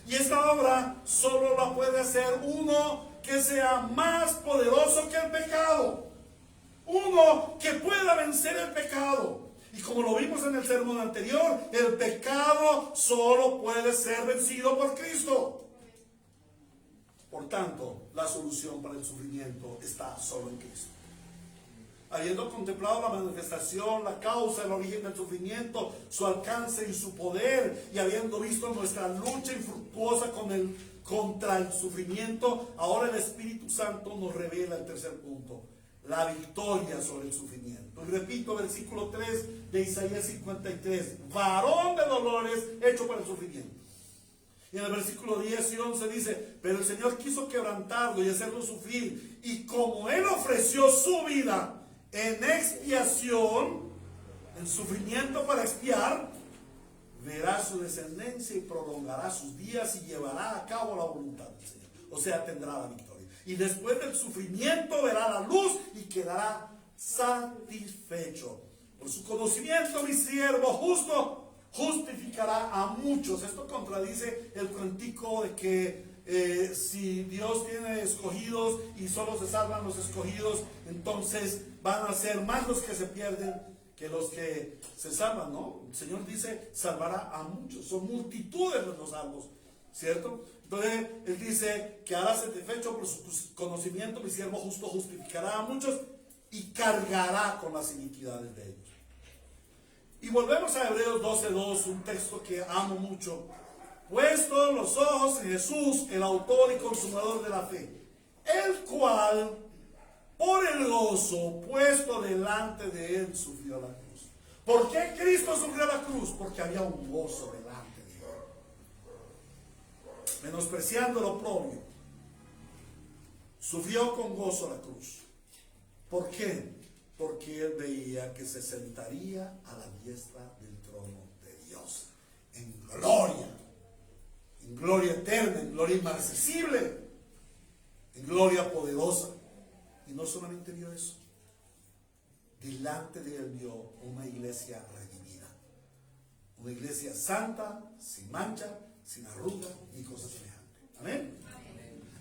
Y esta obra solo la puede hacer uno que sea más poderoso que el pecado. Uno que pueda vencer el pecado. Y como lo vimos en el sermón anterior, el pecado solo puede ser vencido por Cristo. Por tanto, la solución para el sufrimiento está solo en Cristo. Habiendo contemplado la manifestación, la causa, el origen del sufrimiento, su alcance y su poder, y habiendo visto nuestra lucha infructuosa contra el sufrimiento, ahora el Espíritu Santo nos revela el tercer punto, la victoria sobre el sufrimiento. Y repito, versículo 3 de Isaías 53, varón de dolores, hecho para el sufrimiento. Y en el versículo 10 y 11 dice, pero el Señor quiso quebrantarlo y hacerlo sufrir, y como Él ofreció su vida en expiación, en sufrimiento para expiar, verá su descendencia y prolongará sus días y llevará a cabo la voluntad del Señor. O sea, tendrá la victoria. Y después del sufrimiento verá la luz y quedará satisfecho. Por su conocimiento, mi siervo justo justificará a muchos. Esto contradice el cuentico de que si Dios tiene escogidos y solo se salvan los escogidos, entonces van a ser más los que se pierden que los que se salvan, ¿no? El Señor dice, salvará a muchos, son multitudes los salvos, ¿cierto? Entonces Él dice que hará satisfecho por su conocimiento, mi siervo justo justificará a muchos y cargará con las iniquidades de ellos. Y volvemos a Hebreos 12:2, un texto que amo mucho. Puestos los ojos en Jesús, el autor y consumador de la fe, el cual, por el gozo puesto delante de él, sufrió la cruz. ¿Por qué Cristo sufrió la cruz? Porque había un gozo delante de él. Menospreciando lo propio, sufrió con gozo la cruz. ¿Por qué? Porque él veía que se sentaría a la diestra del trono de Dios en gloria eterna, en gloria inmarcesible, en gloria poderosa. Y no solamente vio eso, delante de él vio una iglesia redimida, una iglesia santa, sin mancha, sin arruga ni cosa semejante. Amén.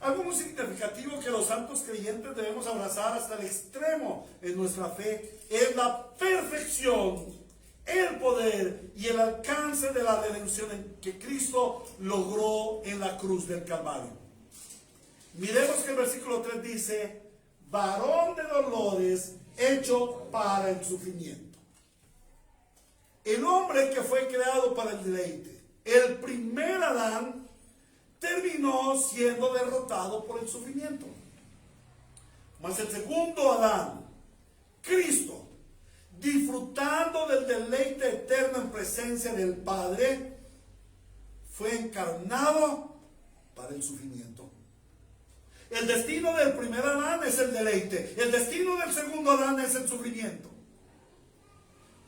Algo muy significativo que los santos creyentes debemos abrazar hasta el extremo en nuestra fe es la perfección, el poder y el alcance de la redención que Cristo logró en la cruz del Calvario. Miremos que el versículo 3 dice, varón de dolores, hecho para el sufrimiento. El hombre que fue creado para el deleite, el primer Adán, terminó siendo derrotado por el sufrimiento. Mas el segundo Adán, Cristo, disfrutando del deleite eterno en presencia del Padre, fue encarnado para el sufrimiento. El destino del primer Adán es el deleite, el destino del segundo Adán es el sufrimiento.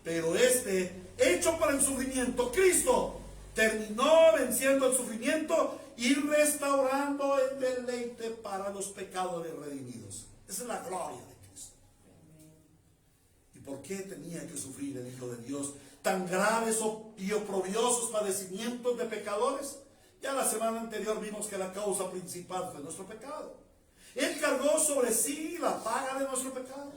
Pero hecho para el sufrimiento, Cristo terminó venciendo el sufrimiento y restaurando el deleite para los pecadores redimidos. Esa es la gloria de Cristo. ¿Y por qué tenía que sufrir el Hijo de Dios tan graves y oprobiosos padecimientos de pecadores? Ya la semana anterior vimos que la causa principal fue nuestro pecado. Él cargó sobre sí la paga de nuestro pecado,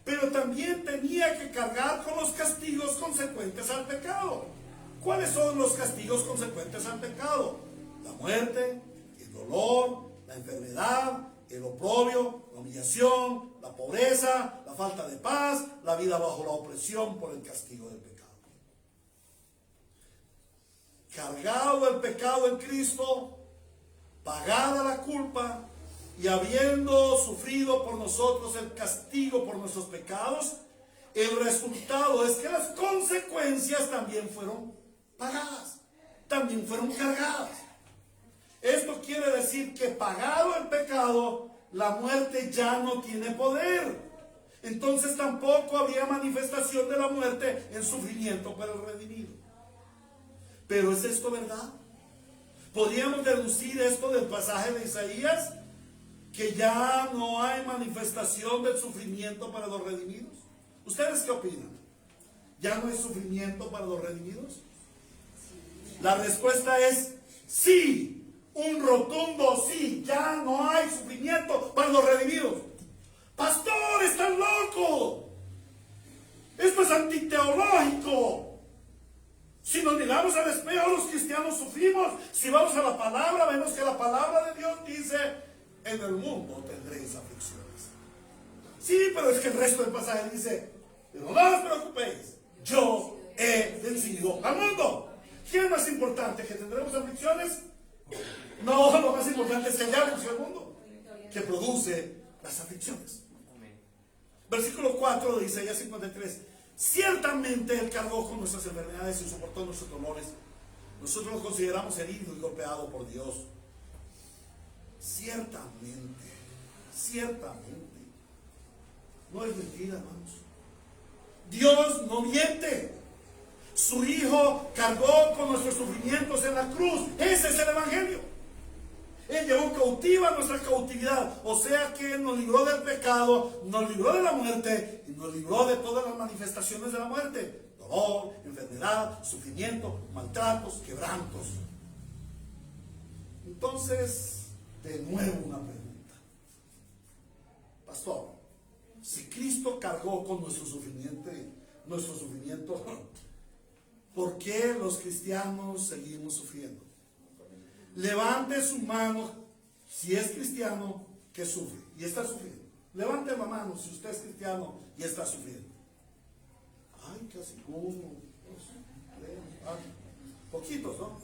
pero también tenía que cargar con los castigos consecuentes al pecado. ¿Cuáles son los castigos consecuentes al pecado? La muerte, el dolor, la enfermedad, el oprobio, la humillación, la pobreza, la falta de paz, la vida bajo la opresión por el castigo del pecado. Cargado el pecado en Cristo, pagada la culpa y habiendo sufrido por nosotros el castigo por nuestros pecados, el resultado es que las consecuencias también fueron pagadas, también fueron cargadas. Esto quiere decir que pagado el pecado, la muerte ya no tiene poder. Entonces tampoco habría manifestación de la muerte en sufrimiento para el redimido. Pero ¿es esto verdad? ¿Podríamos deducir esto del pasaje de Isaías? Que ya no hay manifestación del sufrimiento para los redimidos. ¿Ustedes qué opinan? ¿Ya no hay sufrimiento para los redimidos? La respuesta es sí. Un rotundo sí, ya no hay sufrimiento para los redimidos. Pastor, estás loco. Esto es antiteológico. Si nos miramos al espejo, los cristianos sufrimos. Si vamos a la palabra, vemos que la palabra de Dios dice, en el mundo tendréis aflicciones. Sí, pero es que el resto del pasaje dice, pero no os preocupéis, yo he vencido al mundo. ¿Qué es más importante? ¿Que tendremos aflicciones? No, lo más importante es que ya venció el mundo, que produce las aflicciones. Versículo 4 de Isaías 53. Ciertamente Él cargó con nuestras enfermedades y soportó nuestros dolores. Nosotros lo consideramos herido y golpeado por Dios. Ciertamente. No es mentira, hermanos. Dios no miente. Su Hijo cargó con nuestros sufrimientos en la cruz. Ese es el Evangelio. Él llevó cautiva nuestra cautividad. O sea que nos libró del pecado, nos libró de la muerte y nos libró de todas las manifestaciones de la muerte. Dolor, enfermedad, sufrimiento, maltratos, quebrantos. Entonces, de nuevo una pregunta. Pastor, si Cristo cargó con nuestro sufrimiento, ¿por qué los cristianos seguimos sufriendo? Levante su mano si es cristiano que sufre y está sufriendo. Levante la mano si usted es cristiano y está sufriendo. Ay, casi uno, dos, tres, poquitos, ¿no?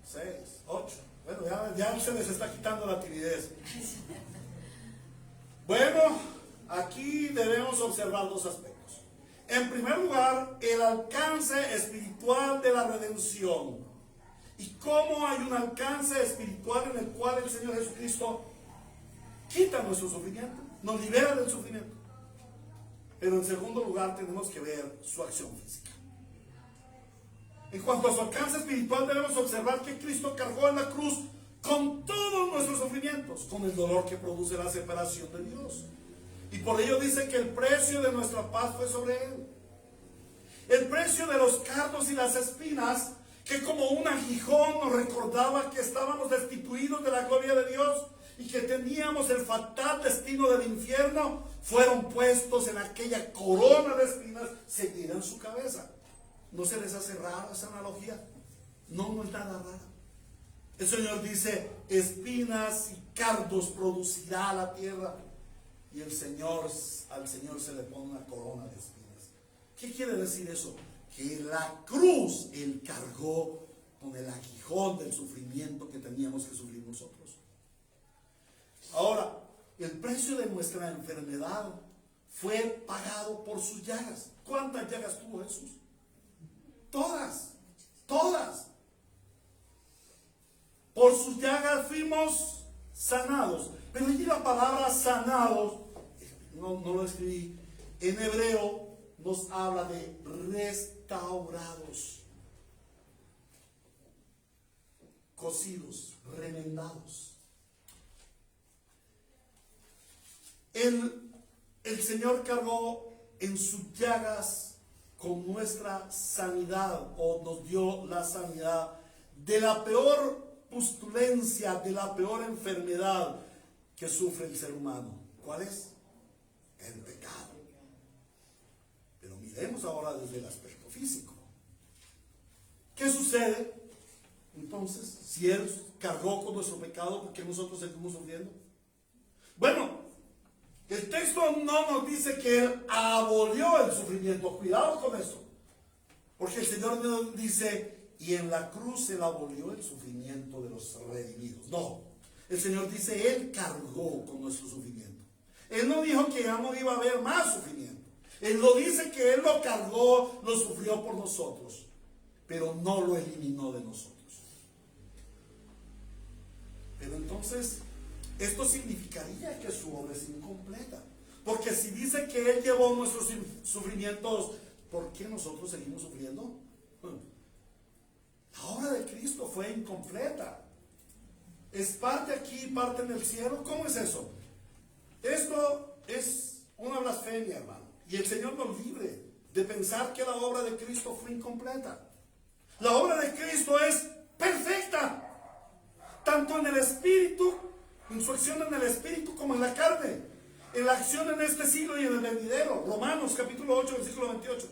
6, 8. Bueno, ya se les está quitando la timidez. Bueno, aquí debemos observar dos aspectos. En primer lugar, el alcance espiritual de la redención. Y cómo hay un alcance espiritual en el cual el Señor Jesucristo quita nuestro sufrimiento, nos libera del sufrimiento. Pero en segundo lugar, tenemos que ver su acción física. En cuanto a su alcance espiritual, debemos observar que Cristo cargó en la cruz con todos nuestros sufrimientos, con el dolor que produce la separación de Dios. Y por ello dice que el precio de nuestra paz fue sobre él. El precio de los cardos y las espinas, que como un aguijón nos recordaba que estábamos destituidos de la gloria de Dios y que teníamos el fatal destino del infierno, fueron puestos en aquella corona de espinas seguida en su cabeza. ¿No se les hace rara esa analogía? No, no es nada rara. El Señor dice, espinas y cardos producirá la tierra. Y al Señor se le pone una corona de espinas. ¿Qué quiere decir eso? Que la cruz Él cargó con el aguijón del sufrimiento que teníamos que sufrir nosotros. Ahora, el precio de nuestra enfermedad fue pagado por sus llagas. ¿Cuántas llagas tuvo Jesús? Todas. Por sus llagas fuimos sanados. Pero allí la palabra sanados, no lo escribí, en hebreo nos habla de restaurados, cosidos, remendados. El Señor cargó en sus llagas con nuestra sanidad, o nos dio la sanidad de la peor pustulencia, de la peor enfermedad que sufre el ser humano. ¿Cuál es? El pecado. Pero miremos ahora desde el aspecto físico. ¿Qué sucede? Entonces, si Él cargó con nuestro pecado, ¿por qué nosotros seguimos sufriendo? Bueno, el texto no nos dice que Él abolió el sufrimiento. Cuidado con eso. Porque el Señor nos dice, y en la cruz Él abolió el sufrimiento de los redimidos. No. El Señor dice, Él cargó con nuestro sufrimiento. Él no dijo que ya no iba a haber más sufrimiento. Él lo dice que Él lo cargó, lo sufrió por nosotros, pero no lo eliminó de nosotros. Pero entonces, esto significaría que su obra es incompleta. Porque si dice que Él llevó nuestros sufrimientos, ¿por qué nosotros seguimos sufriendo? La obra de Cristo fue incompleta. Es parte aquí, parte en el cielo. ¿Cómo es eso? Esto es una blasfemia, hermano. Y el Señor nos libre de pensar que la obra de Cristo fue incompleta. La obra de Cristo es perfecta. Tanto en el espíritu, en su acción en el espíritu, como en la carne. En la acción en este siglo y en el venidero. Romanos capítulo 8, versículo 28.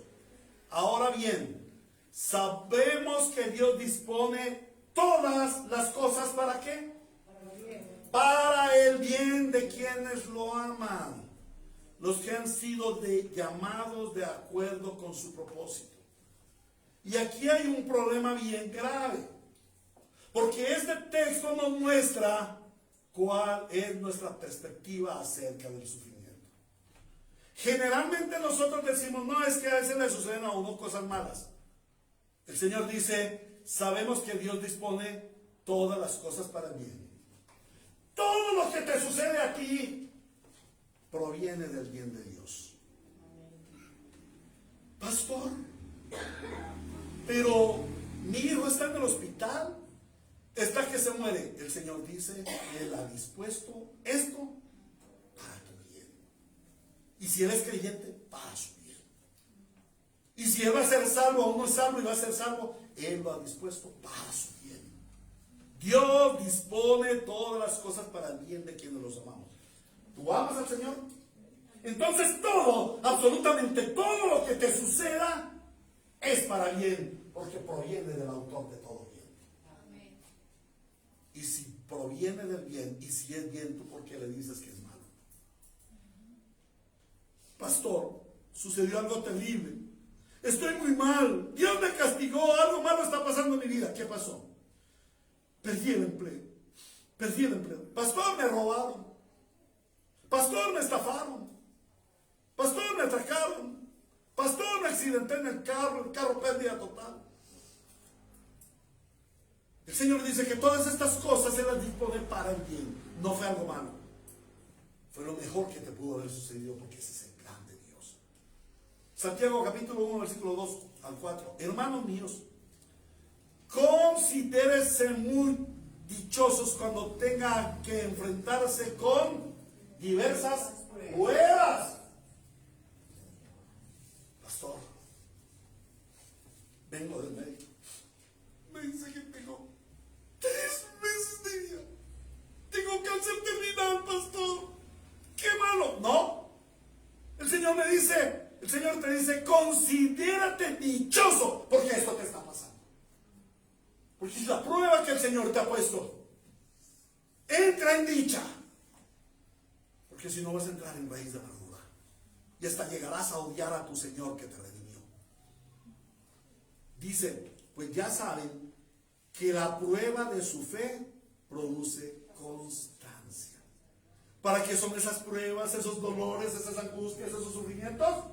Ahora bien, sabemos que Dios dispone todas las cosas, ¿para qué? Para el bien de quienes lo aman, los que han sido llamados de acuerdo con su propósito. Y aquí hay un problema bien grave, porque este texto nos muestra cuál es nuestra perspectiva acerca del sufrimiento. Generalmente nosotros decimos, no, es que a veces le suceden a uno cosas malas. El Señor dice, sabemos que Dios dispone todas las cosas para el bien. Todo lo que te sucede aquí proviene del bien de Dios. Pastor, pero mi hijo está en el hospital, está que se muere. El Señor dice, Él ha dispuesto esto para tu bien. Y si Él es creyente, para su bien. Y si Él va a ser salvo o no es salvo y va a ser salvo, Él lo ha dispuesto para su bien. Dios dispone todas las cosas para el bien de quienes los amamos. ¿Tú amas al Señor? Entonces todo, absolutamente todo lo que te suceda es para bien, porque proviene del autor de todo bien. Amén. Y si proviene del bien, y si es bien, ¿tú por qué le dices que es malo? Pastor, sucedió algo terrible. Estoy muy mal. Dios me castigó. Algo malo está pasando en mi vida. ¿Qué pasó? Perdí el empleo. Perdí el empleo. Pastor, me robaron. Pastor, me estafaron. Pastor, me atracaron. Pastor, me accidenté en el carro pérdida total. El Señor dice que todas estas cosas se las dispone para el bien. No fue algo malo. Fue lo mejor que te pudo haber sucedido, porque ese es el plan de Dios. Santiago capítulo 1, versículo 2 al 4. Hermanos míos, considérense muy dichosos cuando tengan que enfrentarse con diversas pruebas. Pastor, vengo del médico. Me dice que tengo 3 meses de vida. Tengo cáncer terminal, pastor. ¡Qué malo! No. El Señor te dice, considérate dichoso, porque esto te está pasando. Porque es la prueba que el Señor te ha puesto. Entra en dicha. Porque si no vas a entrar en raíz de amargura. Y hasta llegarás a odiar a tu Señor que te redimió. Dice, pues ya saben que la prueba de su fe produce constancia. ¿Para qué son esas pruebas, esos dolores, esas angustias, esos sufrimientos?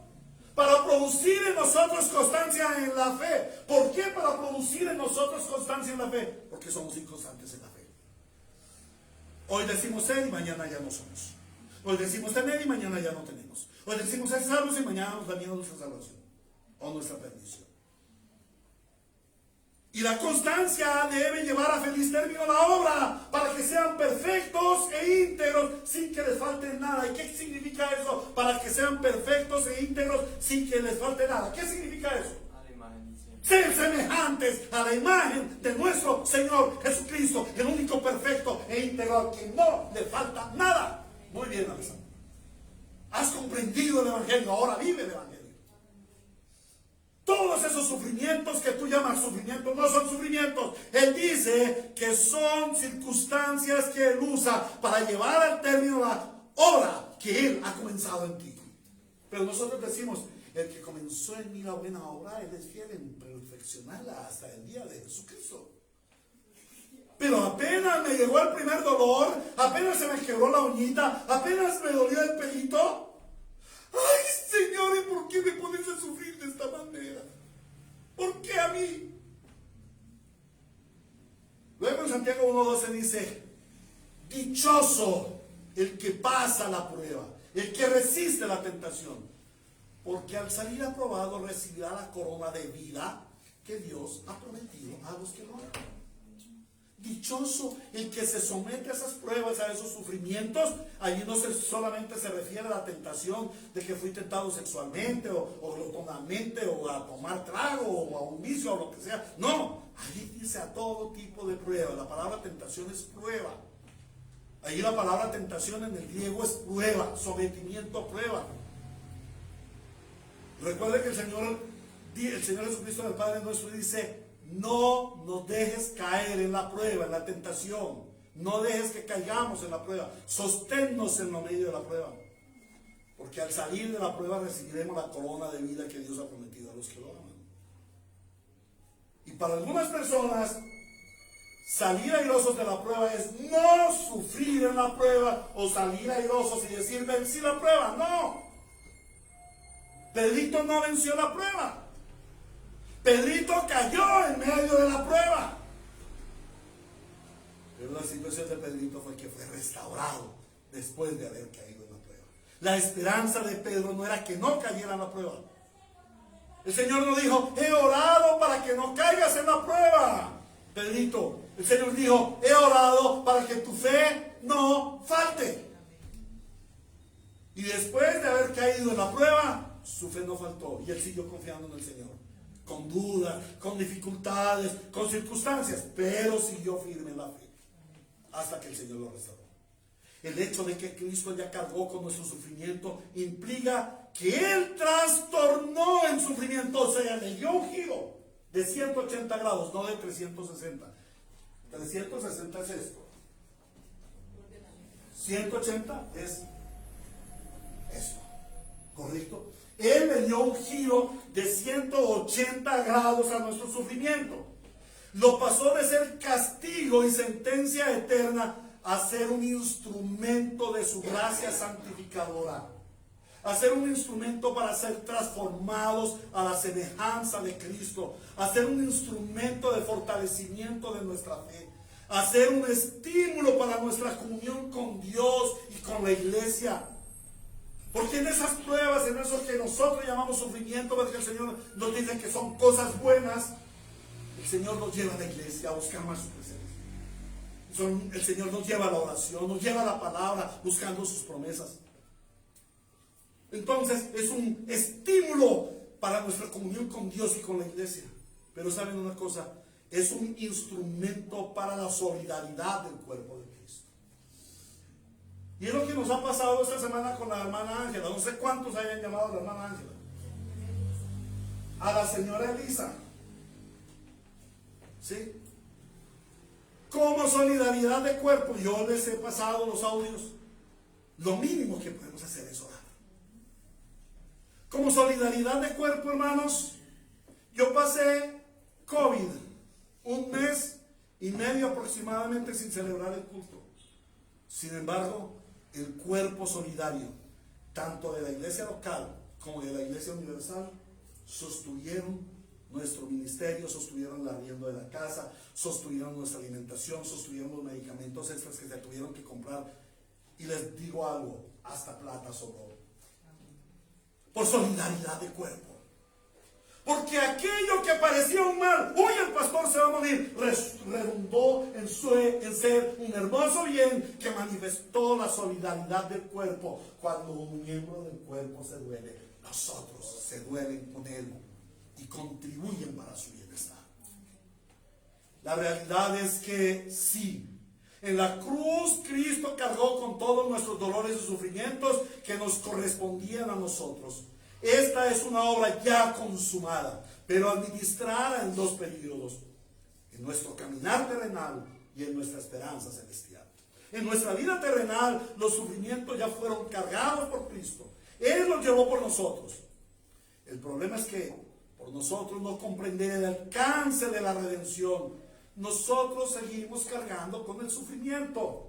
Para producir en nosotros constancia en la fe. ¿Por qué para producir en nosotros constancia en la fe? Porque somos inconstantes en la fe. Hoy decimos ser y mañana ya no somos. Hoy decimos tener y mañana ya no tenemos. Hoy decimos ser salvos y mañana nos da miedo nuestra salvación o nuestra perdición. Y la constancia debe llevar a feliz término la obra, para que sean perfectos e íntegros sin que les falte nada. ¿Y qué significa eso? Para que sean perfectos e íntegros sin que les falte nada. ¿Qué significa eso? A la imagen del Señor. Ser semejantes a la imagen de nuestro Señor Jesucristo, el único perfecto e íntegro, al que no le falta nada. Muy bien, Alessandro. Has comprendido el Evangelio, ahora vive el Evangelio. Todos esos sufrimientos que tú llamas sufrimientos no son sufrimientos. Él dice que son circunstancias que Él usa para llevar al término la obra que Él ha comenzado en ti. Pero nosotros decimos, el que comenzó en mí la buena obra, Él es fiel en perfeccionarla hasta el día de Jesucristo. Pero apenas me llegó el primer dolor, apenas se me quebró la uñita, apenas me dolió el pelito. ¡Ay, Señor! ¿Y por qué me pones a sufrir de esta manera? ¿Por qué a mí? Luego en Santiago 1:12 dice, dichoso el que pasa la prueba, el que resiste la tentación, porque al salir aprobado recibirá la corona de vida que Dios ha prometido a los que lo aman. Dichoso el que se somete a esas pruebas, a esos sufrimientos. Allí no solamente se refiere a la tentación de que fui tentado sexualmente o glotonamente o a tomar trago o a un vicio o lo que sea. No, allí dice a todo tipo de prueba. La palabra tentación es prueba. Allí la palabra tentación en el griego es prueba, sometimiento a prueba. Recuerde que el Señor Jesucristo del Padre nuestro dice, no nos dejes caer en la prueba, en la tentación. No dejes que caigamos en la prueba. Sosténnos en lo medio de la prueba. Porque al salir de la prueba recibiremos la corona de vida que Dios ha prometido a los que lo aman. Y para algunas personas, salir airosos de la prueba es no sufrir en la prueba o salir airosos y decir vencí la prueba. No. Pedrito no venció la prueba. Pedrito cayó en medio de la prueba. Pero la situación de Pedrito fue que fue restaurado después de haber caído en la prueba. La esperanza de Pedro no era que no cayera en la prueba. El Señor no dijo, he orado para que no caigas en la prueba, Pedrito. El Señor dijo, he orado para que tu fe no falte. Y después de haber caído en la prueba, su fe no faltó y él siguió confiando en el Señor. con dudas, con dificultades, con circunstancias, pero siguió firme en la fe hasta que el Señor lo restauró. El hecho de que Cristo ya cargó con nuestro sufrimiento implica que Él trastornó el sufrimiento, o sea, le dio un giro de 180 grados, no de 360. 360 es esto. 180 es esto, ¿correcto? Él le dio un giro de 180 grados a nuestro sufrimiento. Lo pasó de ser castigo y sentencia eterna a ser un instrumento de su gracia santificadora. A ser un instrumento para ser transformados a la semejanza de Cristo. A ser un instrumento de fortalecimiento de nuestra fe. A ser un estímulo para nuestra comunión con Dios y con la iglesia. Porque en esas pruebas, en eso que nosotros llamamos sufrimiento, porque el Señor nos dice que son cosas buenas, el Señor nos lleva a la iglesia a buscar más su presencia. El Señor nos lleva a la oración, nos lleva a la palabra, buscando sus promesas. Entonces es un estímulo para nuestra comunión con Dios y con la iglesia. Pero ¿saben una cosa? Es un instrumento para la solidaridad del cuerpo de Cristo. Y es lo que nos ha pasado esta semana con la hermana Ángela. No sé cuántos hayan llamado a la hermana Ángela. A la señora Elisa. ¿Sí? Como solidaridad de cuerpo, yo les he pasado los audios. Lo mínimo que podemos hacer es orar. Como solidaridad de cuerpo, hermanos, yo pasé COVID 1 mes y medio aproximadamente sin celebrar el culto. Sin embargo, el cuerpo solidario, tanto de la iglesia local como de la iglesia universal, sostuvieron nuestro ministerio, sostuvieron el arriendo de la casa, sostuvieron nuestra alimentación, sostuvieron los medicamentos extras que se tuvieron que comprar. Y les digo algo, hasta plata sobró. Por solidaridad de cuerpo. Porque aquello que parecía un mal, hoy el pastor se va a morir, redundó en ser un hermoso bien que manifestó la solidaridad del cuerpo. Cuando un miembro del cuerpo se duele, los otros se duelen con él y contribuyen para su bienestar. La realidad es que sí, en la cruz Cristo cargó con todos nuestros dolores y sufrimientos que nos correspondían a nosotros. Esta es una obra ya consumada, pero administrada en 2 periodos: en nuestro caminar terrenal y en nuestra esperanza celestial. En nuestra vida terrenal los sufrimientos ya fueron cargados por Cristo. Él los llevó por nosotros. El problema es que por nosotros no comprender el alcance de la redención, nosotros seguimos cargando con el sufrimiento.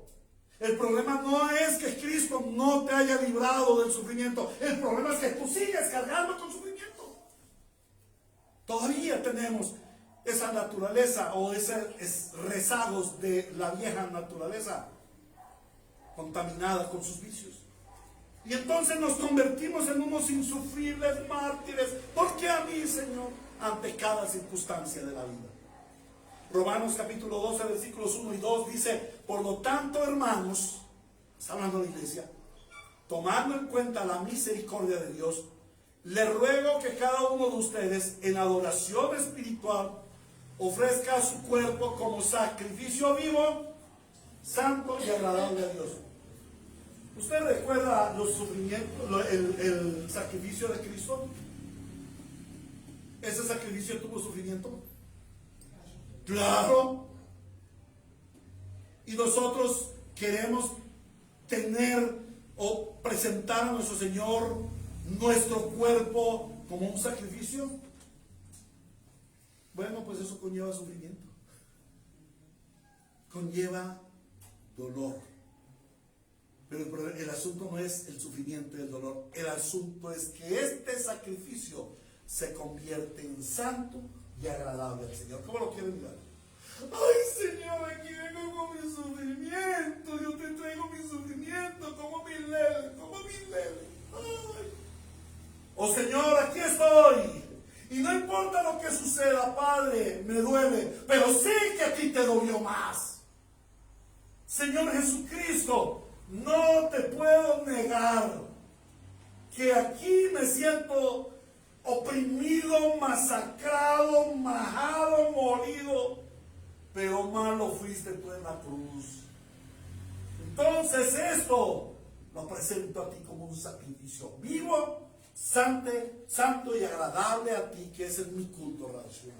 El problema no es que Cristo no te haya librado del sufrimiento. El problema es que tú sigues cargando con sufrimiento. Todavía tenemos esa naturaleza o esos rezagos de la vieja naturaleza contaminada con sus vicios. Y entonces nos convertimos en unos insufribles mártires. ¿Por qué a mí, Señor? Ante cada circunstancia de la vida. Romanos capítulo 12, versículos 1 y 2 dice: por lo tanto, hermanos, está hablando la iglesia, tomando en cuenta la misericordia de Dios, le ruego que cada uno de ustedes en adoración espiritual ofrezca su cuerpo como sacrificio vivo, santo y agradable a Dios. ¿Usted recuerda los sufrimientos, el sacrificio de Cristo? ¿Ese sacrificio tuvo sufrimiento? Claro. Y nosotros queremos tener o presentar a nuestro Señor nuestro cuerpo como un sacrificio. Bueno, pues eso conlleva sufrimiento. Conlleva dolor. Pero el asunto no es el sufrimiento y el dolor. El asunto es que este sacrificio se convierte en santo y agradable al Señor. ¿Cómo lo quieren mirar? Ay, Señor, aquí vengo con mi sufrimiento. Yo te traigo mi sufrimiento como mi leve, como mi leve. Ay. Oh, Señor, aquí estoy. Y no importa lo que suceda, Padre, me duele, pero sé que a ti te dolió más. Señor Jesucristo, no te puedo negar que aquí me siento oprimido, masacrado, majado, molido, pero malo fuiste tú en la cruz. Entonces esto lo presento a ti como un sacrificio vivo, santo y agradable a ti, que ese es mi culto racional.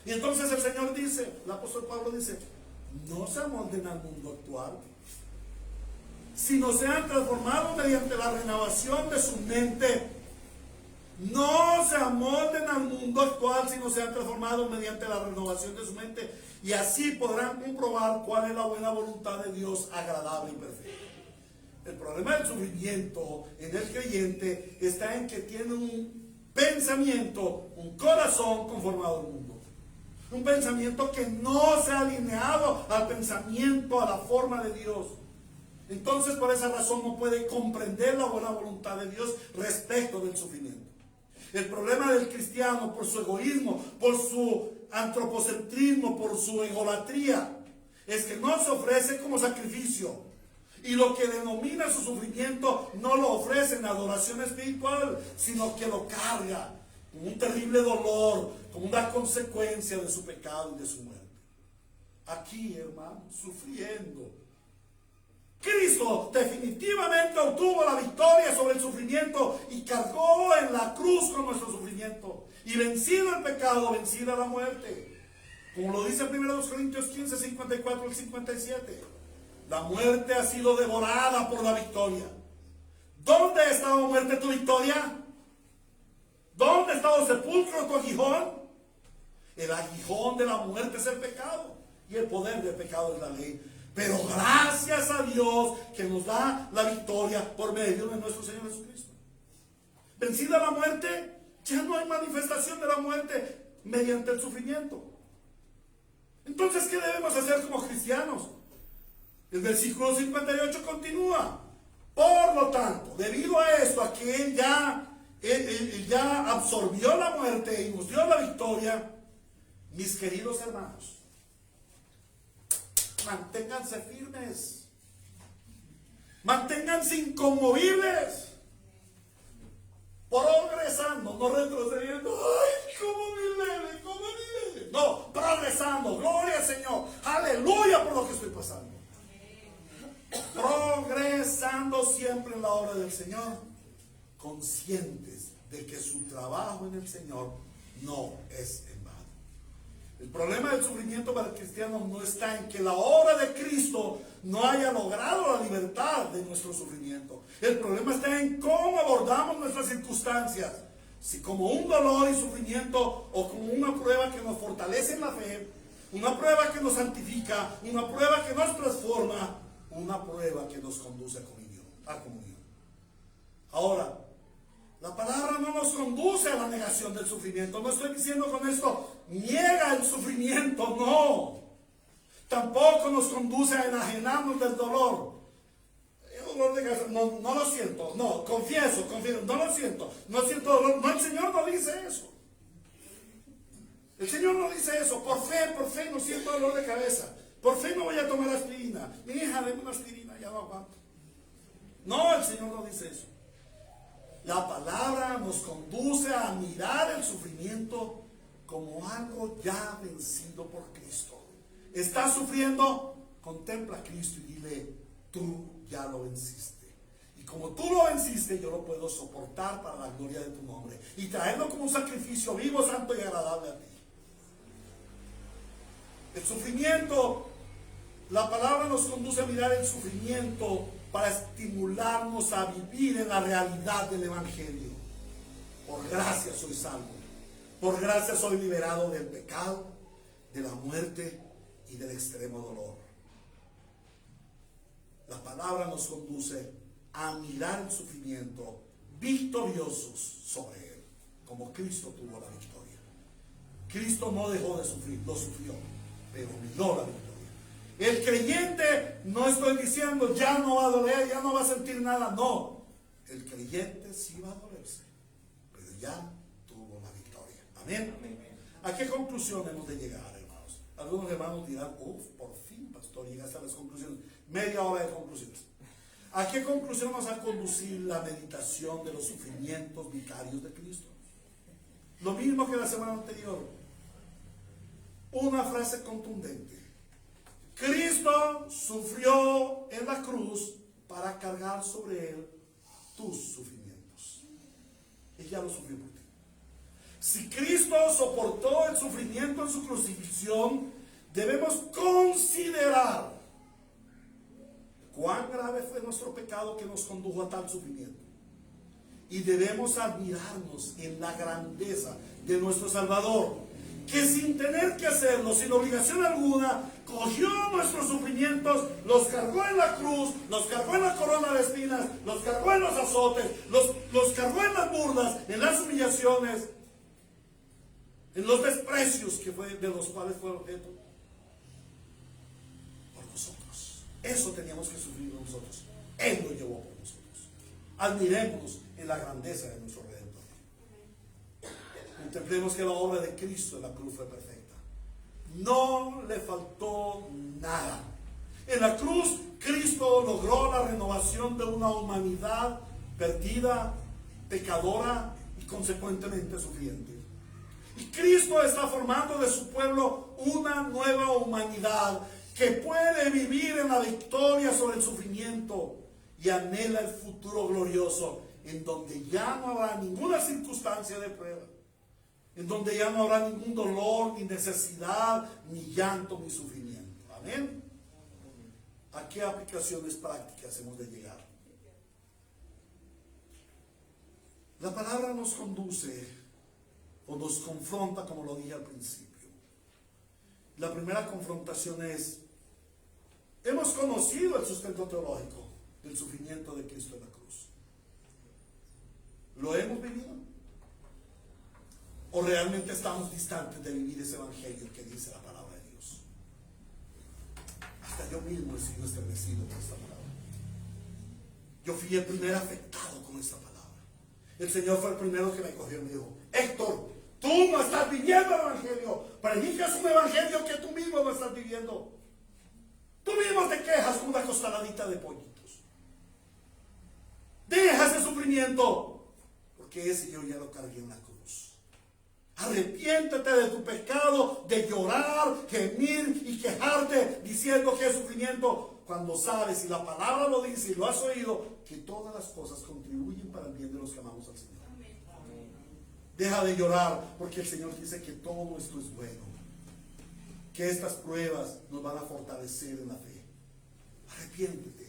Y entonces el Señor dice, el apóstol Pablo dice, no se amolden al mundo actual, sino sean transformados mediante la renovación de su mente. No se amolden al mundo actual, sino sean transformados mediante la renovación de su mente, y así podrán comprobar cuál es la buena voluntad de Dios, agradable y perfecta. El problema del sufrimiento en el creyente está en que tiene un pensamiento, un corazón conformado al mundo. Un pensamiento que no se ha alineado al pensamiento, a la forma de Dios. Entonces, por esa razón no puede comprender la buena voluntad de Dios respecto del sufrimiento. El problema del cristiano, por su egoísmo, por su antropocentrismo, por su egolatría, es que no se ofrece como sacrificio. Y lo que denomina su sufrimiento no lo ofrece en adoración espiritual, sino que lo carga con un terrible dolor, como una consecuencia de su pecado y de su muerte. Aquí, hermano, sufriendo. Cristo definitivamente obtuvo la victoria sobre el sufrimiento y cargó en la cruz con nuestro sufrimiento. Y vencido el pecado, vencida la muerte. Como lo dice 1 Corintios 15, 54 al 57. La muerte ha sido devorada por la victoria. ¿Dónde ha estado, muerte, tu victoria? ¿Dónde ha estado, sepulcro, tu aguijón? El aguijón de la muerte es el pecado, y el poder del pecado es la ley. Pero gracias a Dios que nos da la victoria por medio de nuestro Señor Jesucristo. Vencida la muerte, ya no hay manifestación de la muerte mediante el sufrimiento. Entonces, ¿qué debemos hacer como cristianos? El versículo 58 continúa. Por lo tanto, debido a esto, a que Él ya absorbió la muerte y nos dio la victoria, mis queridos hermanos, manténganse firmes, manténganse inconmovibles, progresando, no retrocediendo. ¡Ay, cómo me leve, cómo me leve! No, progresando, gloria al Señor, aleluya por lo que estoy pasando. Progresando siempre en la obra del Señor, conscientes de que su trabajo en el Señor no es en vano. El problema del sufrimiento para el cristiano no está en que la obra de Cristo no haya logrado la libertad de nuestro sufrimiento. El problema está en cómo abordamos nuestras circunstancias. Si como un dolor y sufrimiento, o como una prueba que nos fortalece en la fe, una prueba que nos santifica, una prueba que nos transforma, una prueba que nos conduce a comunión. Ahora, la palabra no nos conduce a la negación del sufrimiento. No estoy diciendo con esto, niega el sufrimiento, no. Tampoco nos conduce a enajenarnos del dolor. El dolor de cabeza, no lo siento, no, confieso, no lo siento, no siento dolor. No, el Señor no dice eso. El Señor no dice eso. Por fe no siento dolor de cabeza. Por fe no voy a tomar aspirina. Mi hija, deme una aspirina, ya no aguanto. No, el Señor no dice eso. La palabra nos conduce a mirar el sufrimiento como algo ya vencido por Cristo. ¿Estás sufriendo? Contempla a Cristo y dile, tú ya lo venciste. Y como tú lo venciste, yo lo puedo soportar para la gloria de tu nombre y traerlo como un sacrificio vivo, santo y agradable a ti. El sufrimiento, la palabra nos conduce a mirar el sufrimiento para estimularnos a vivir en la realidad del Evangelio. Por gracia soy salvo. Por gracia soy liberado del pecado, de la muerte y del extremo dolor. La palabra nos conduce a mirar el sufrimiento victoriosos sobre él, como Cristo tuvo la victoria. Cristo no dejó de sufrir, lo sufrió, pero miró la victoria. El creyente, no estoy diciendo ya no va a doler, ya no va a sentir nada, no. El creyente sí va a dolerse, pero ya tuvo la victoria. Amén. ¿A qué conclusión hemos de llegar, hermanos? Algunos hermanos dirán, por fin, pastor, llegaste a las conclusiones. Media hora de conclusiones. ¿A qué conclusión nos va a conducir la meditación de los sufrimientos vicarios de Cristo? Lo mismo que la semana anterior. Una frase contundente. Cristo sufrió en la cruz para cargar sobre él tus sufrimientos. Él ya lo sufrió por ti. Si Cristo soportó el sufrimiento en su crucifixión, debemos considerar cuán grave fue nuestro pecado que nos condujo a tal sufrimiento. Y debemos admirarnos en la grandeza de nuestro Salvador, que sin tener que hacerlo, sin obligación alguna, cogió nuestros sufrimientos, los cargó en la cruz, los cargó en la corona de espinas, los cargó en los azotes, los cargó en las burlas, en las humillaciones, en los desprecios de los cuales fue objeto por nosotros. Eso teníamos que sufrir nosotros. Él lo llevó por nosotros. Admirémonos en la grandeza de nuestro Redentor. Contemplemos que la obra de Cristo en la cruz fue perfecta. No le faltó nada. En la cruz, Cristo logró la renovación de una humanidad perdida, pecadora y consecuentemente sufriente. Y Cristo está formando de su pueblo una nueva humanidad que puede vivir en la victoria sobre el sufrimiento y anhela el futuro glorioso, en donde ya no habrá ninguna circunstancia de prueba, en donde ya no habrá ningún dolor, ni necesidad, ni llanto, ni sufrimiento. Amén. ¿A qué aplicaciones prácticas hemos de llegar? La palabra nos conduce o nos confronta, como lo dije al principio. La primera confrontación es: hemos conocido el sustento teológico del sufrimiento de Cristo en la cruz. ¿Lo hemos vivido? ¿O realmente estamos distantes de vivir ese evangelio que dice la palabra de Dios? Hasta yo mismo he sido estremecido por esta palabra. Yo fui el primer afectado con esta palabra. El Señor fue el primero que me cogió y me dijo: Héctor, tú no estás viviendo el evangelio. Predicas un evangelio que tú mismo no estás viviendo. Tú mismo te quejas con una costaladita de pollitos. Deja ese sufrimiento, porque ese yo ya lo cargué en la cruz. Arrepiéntete de tu pecado, de llorar, gemir y quejarte diciendo que es sufrimiento, cuando sabes, y la palabra lo dice y lo has oído, que todas las cosas contribuyen para el bien de los que amamos al Señor. Deja de llorar, porque el Señor dice que todo esto es bueno, que estas pruebas nos van a fortalecer en la fe. Arrepiéntete.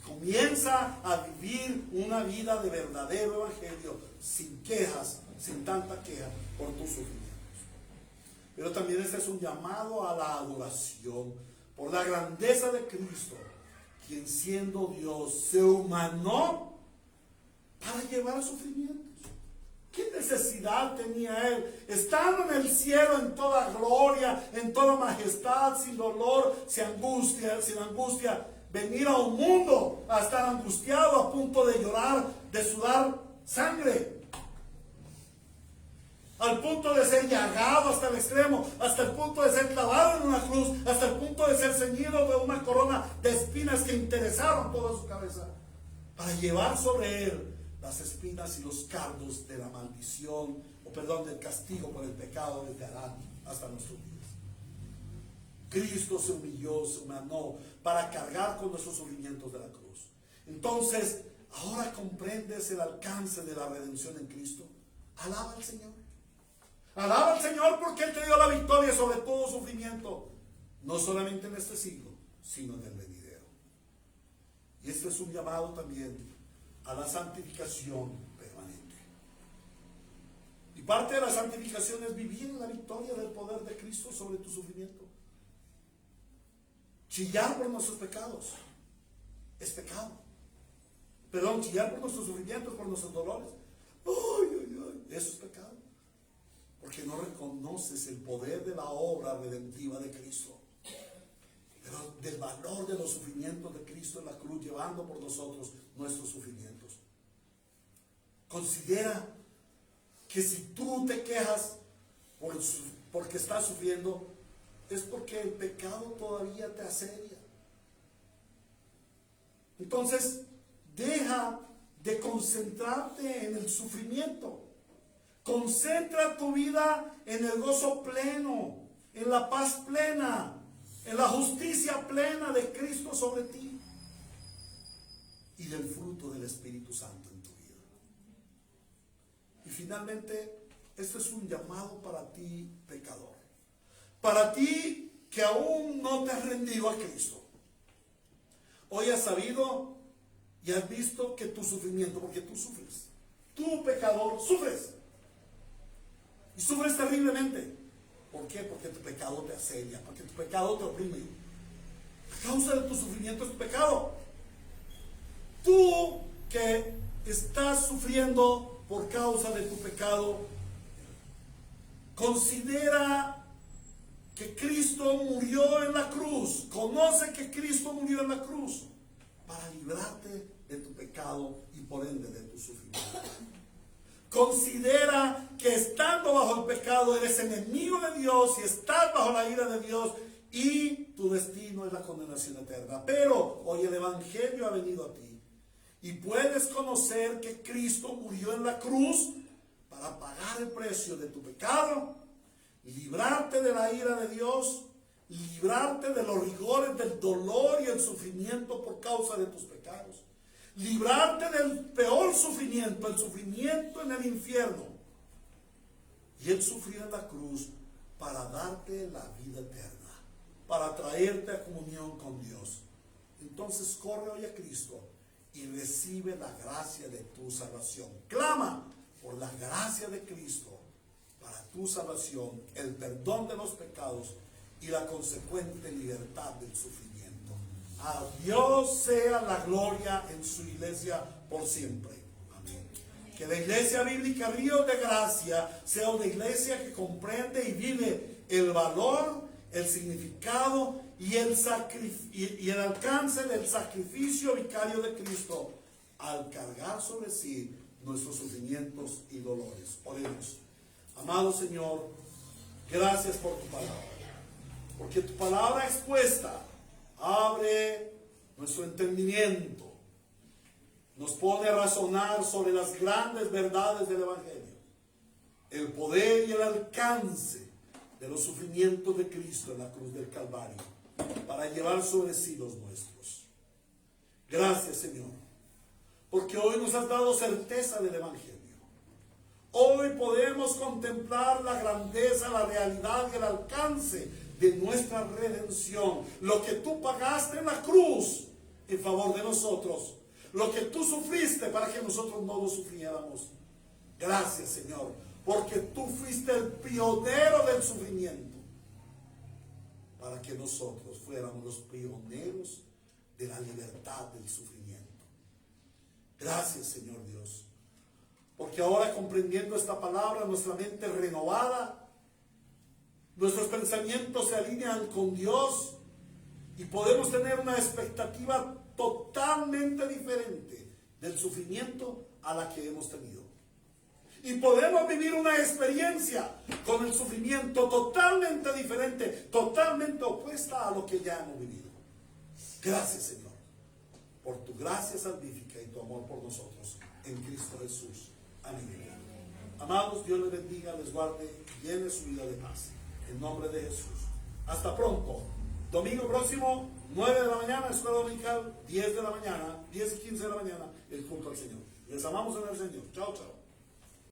Comienza a vivir una vida de verdadero evangelio, sin quejas, sin tanta queja por tus sufrimientos. Pero también este es un llamado a la adoración por la grandeza de Cristo, quien siendo Dios se humanó para llevar sufrimientos. ¿Qué necesidad tenía él, estando en el cielo en toda gloria, en toda majestad, sin dolor, sin angustia, venir a un mundo a estar angustiado, a punto de llorar, de sudar sangre, al punto de ser llagado hasta el extremo, hasta el punto de ser clavado en una cruz, hasta el punto de ser ceñido de una corona de espinas que interesaron toda su cabeza, para llevar sobre él las espinas y los cardos de la maldición, del castigo por el pecado desde Adán hasta nuestros días. Cristo se humilló, se humanó para cargar con nuestros sufrimientos de la cruz. Entonces, ahora comprendes el alcance de la redención en Cristo. Alaba al Señor. Alaba al Señor porque Él te dio la victoria sobre todo sufrimiento, no solamente en este siglo, sino en el venidero. Y este es un llamado también a la santificación permanente. Y parte de la santificación es vivir en la victoria del poder de Cristo sobre tu sufrimiento. Chillar por nuestros pecados es pecado. Chillar por nuestros sufrimientos, por nuestros dolores. Eso es pecado. Porque no reconoces el poder de la obra redentiva de Cristo. Pero del valor de los sufrimientos de Cristo en la cruz, llevando por nosotros nuestros sufrimientos. Considera que si tú te quejas porque estás sufriendo, es porque el pecado todavía te asedia. Entonces, deja de concentrarte en el sufrimiento. Concentra tu vida en el gozo pleno, en la paz plena, en la justicia plena de Cristo sobre ti y del fruto del Espíritu Santo en tu vida. Y finalmente, este es un llamado para ti, pecador. Para ti que aún no te has rendido a Cristo. Hoy has sabido y has visto que tu sufrimiento, porque tú sufres, tú, pecador, sufres. Y sufres terriblemente. ¿Por qué? Porque tu pecado te asedia, porque tu pecado te oprime. La causa de tu sufrimiento es tu pecado. Tú que estás sufriendo por causa de tu pecado, considera que Cristo murió en la cruz. Conoce que Cristo murió en la cruz para librarte de tu pecado y por ende de tu sufrimiento. Considera que estando bajo el pecado eres enemigo de Dios y estás bajo la ira de Dios y tu destino es la condenación eterna. Pero hoy el Evangelio ha venido a ti y puedes conocer que Cristo murió en la cruz para pagar el precio de tu pecado, librarte de la ira de Dios, librarte de los rigores del dolor y el sufrimiento por causa de tus pecados. Librarte del peor sufrimiento, el sufrimiento en el infierno. Y Él sufrió en la cruz para darte la vida eterna, para traerte a comunión con Dios. Entonces corre hoy a Cristo y recibe la gracia de tu salvación. Clama por la gracia de Cristo para tu salvación, el perdón de los pecados y la consecuente libertad del sufrimiento. A Dios sea la gloria en su iglesia por siempre. Amén. Que la iglesia bíblica Ríos de Gracia sea una iglesia que comprende y vive el valor, el significado y el alcance del sacrificio vicario de Cristo al cargar sobre sí nuestros sufrimientos y dolores. Oremos. Amado Señor, gracias por tu palabra, porque tu palabra expuesta abre nuestro entendimiento, nos pone a razonar sobre las grandes verdades del Evangelio, el poder y el alcance de los sufrimientos de Cristo en la cruz del Calvario, para llevar sobre sí los nuestros. Gracias, Señor, porque hoy nos has dado certeza del Evangelio. Hoy podemos contemplar la grandeza, la realidad y el alcance de nuestra redención. Lo que tú pagaste en la cruz en favor de nosotros. Lo que tú sufriste para que nosotros no lo sufriéramos. Gracias, Señor, porque tú fuiste el pionero del sufrimiento para que nosotros fuéramos los pioneros de la libertad del sufrimiento. Gracias, Señor Dios, porque ahora, comprendiendo esta palabra, nuestra mente renovada, nuestros pensamientos se alinean con Dios y podemos tener una expectativa totalmente diferente del sufrimiento a la que hemos tenido. Y podemos vivir una experiencia con el sufrimiento totalmente diferente, totalmente opuesta a lo que ya hemos vivido. Gracias, Señor, por tu gracia salvífica y tu amor por nosotros en Cristo Jesús. Amén. Amados, Dios les bendiga, les guarde y llene su vida de paz. En nombre de Jesús. Hasta pronto. Domingo próximo, 9 de la mañana, escuela dominical, 10 de la mañana, 10 y 15 de la mañana, el culto al Señor. Les amamos en el Señor. Chao, chao.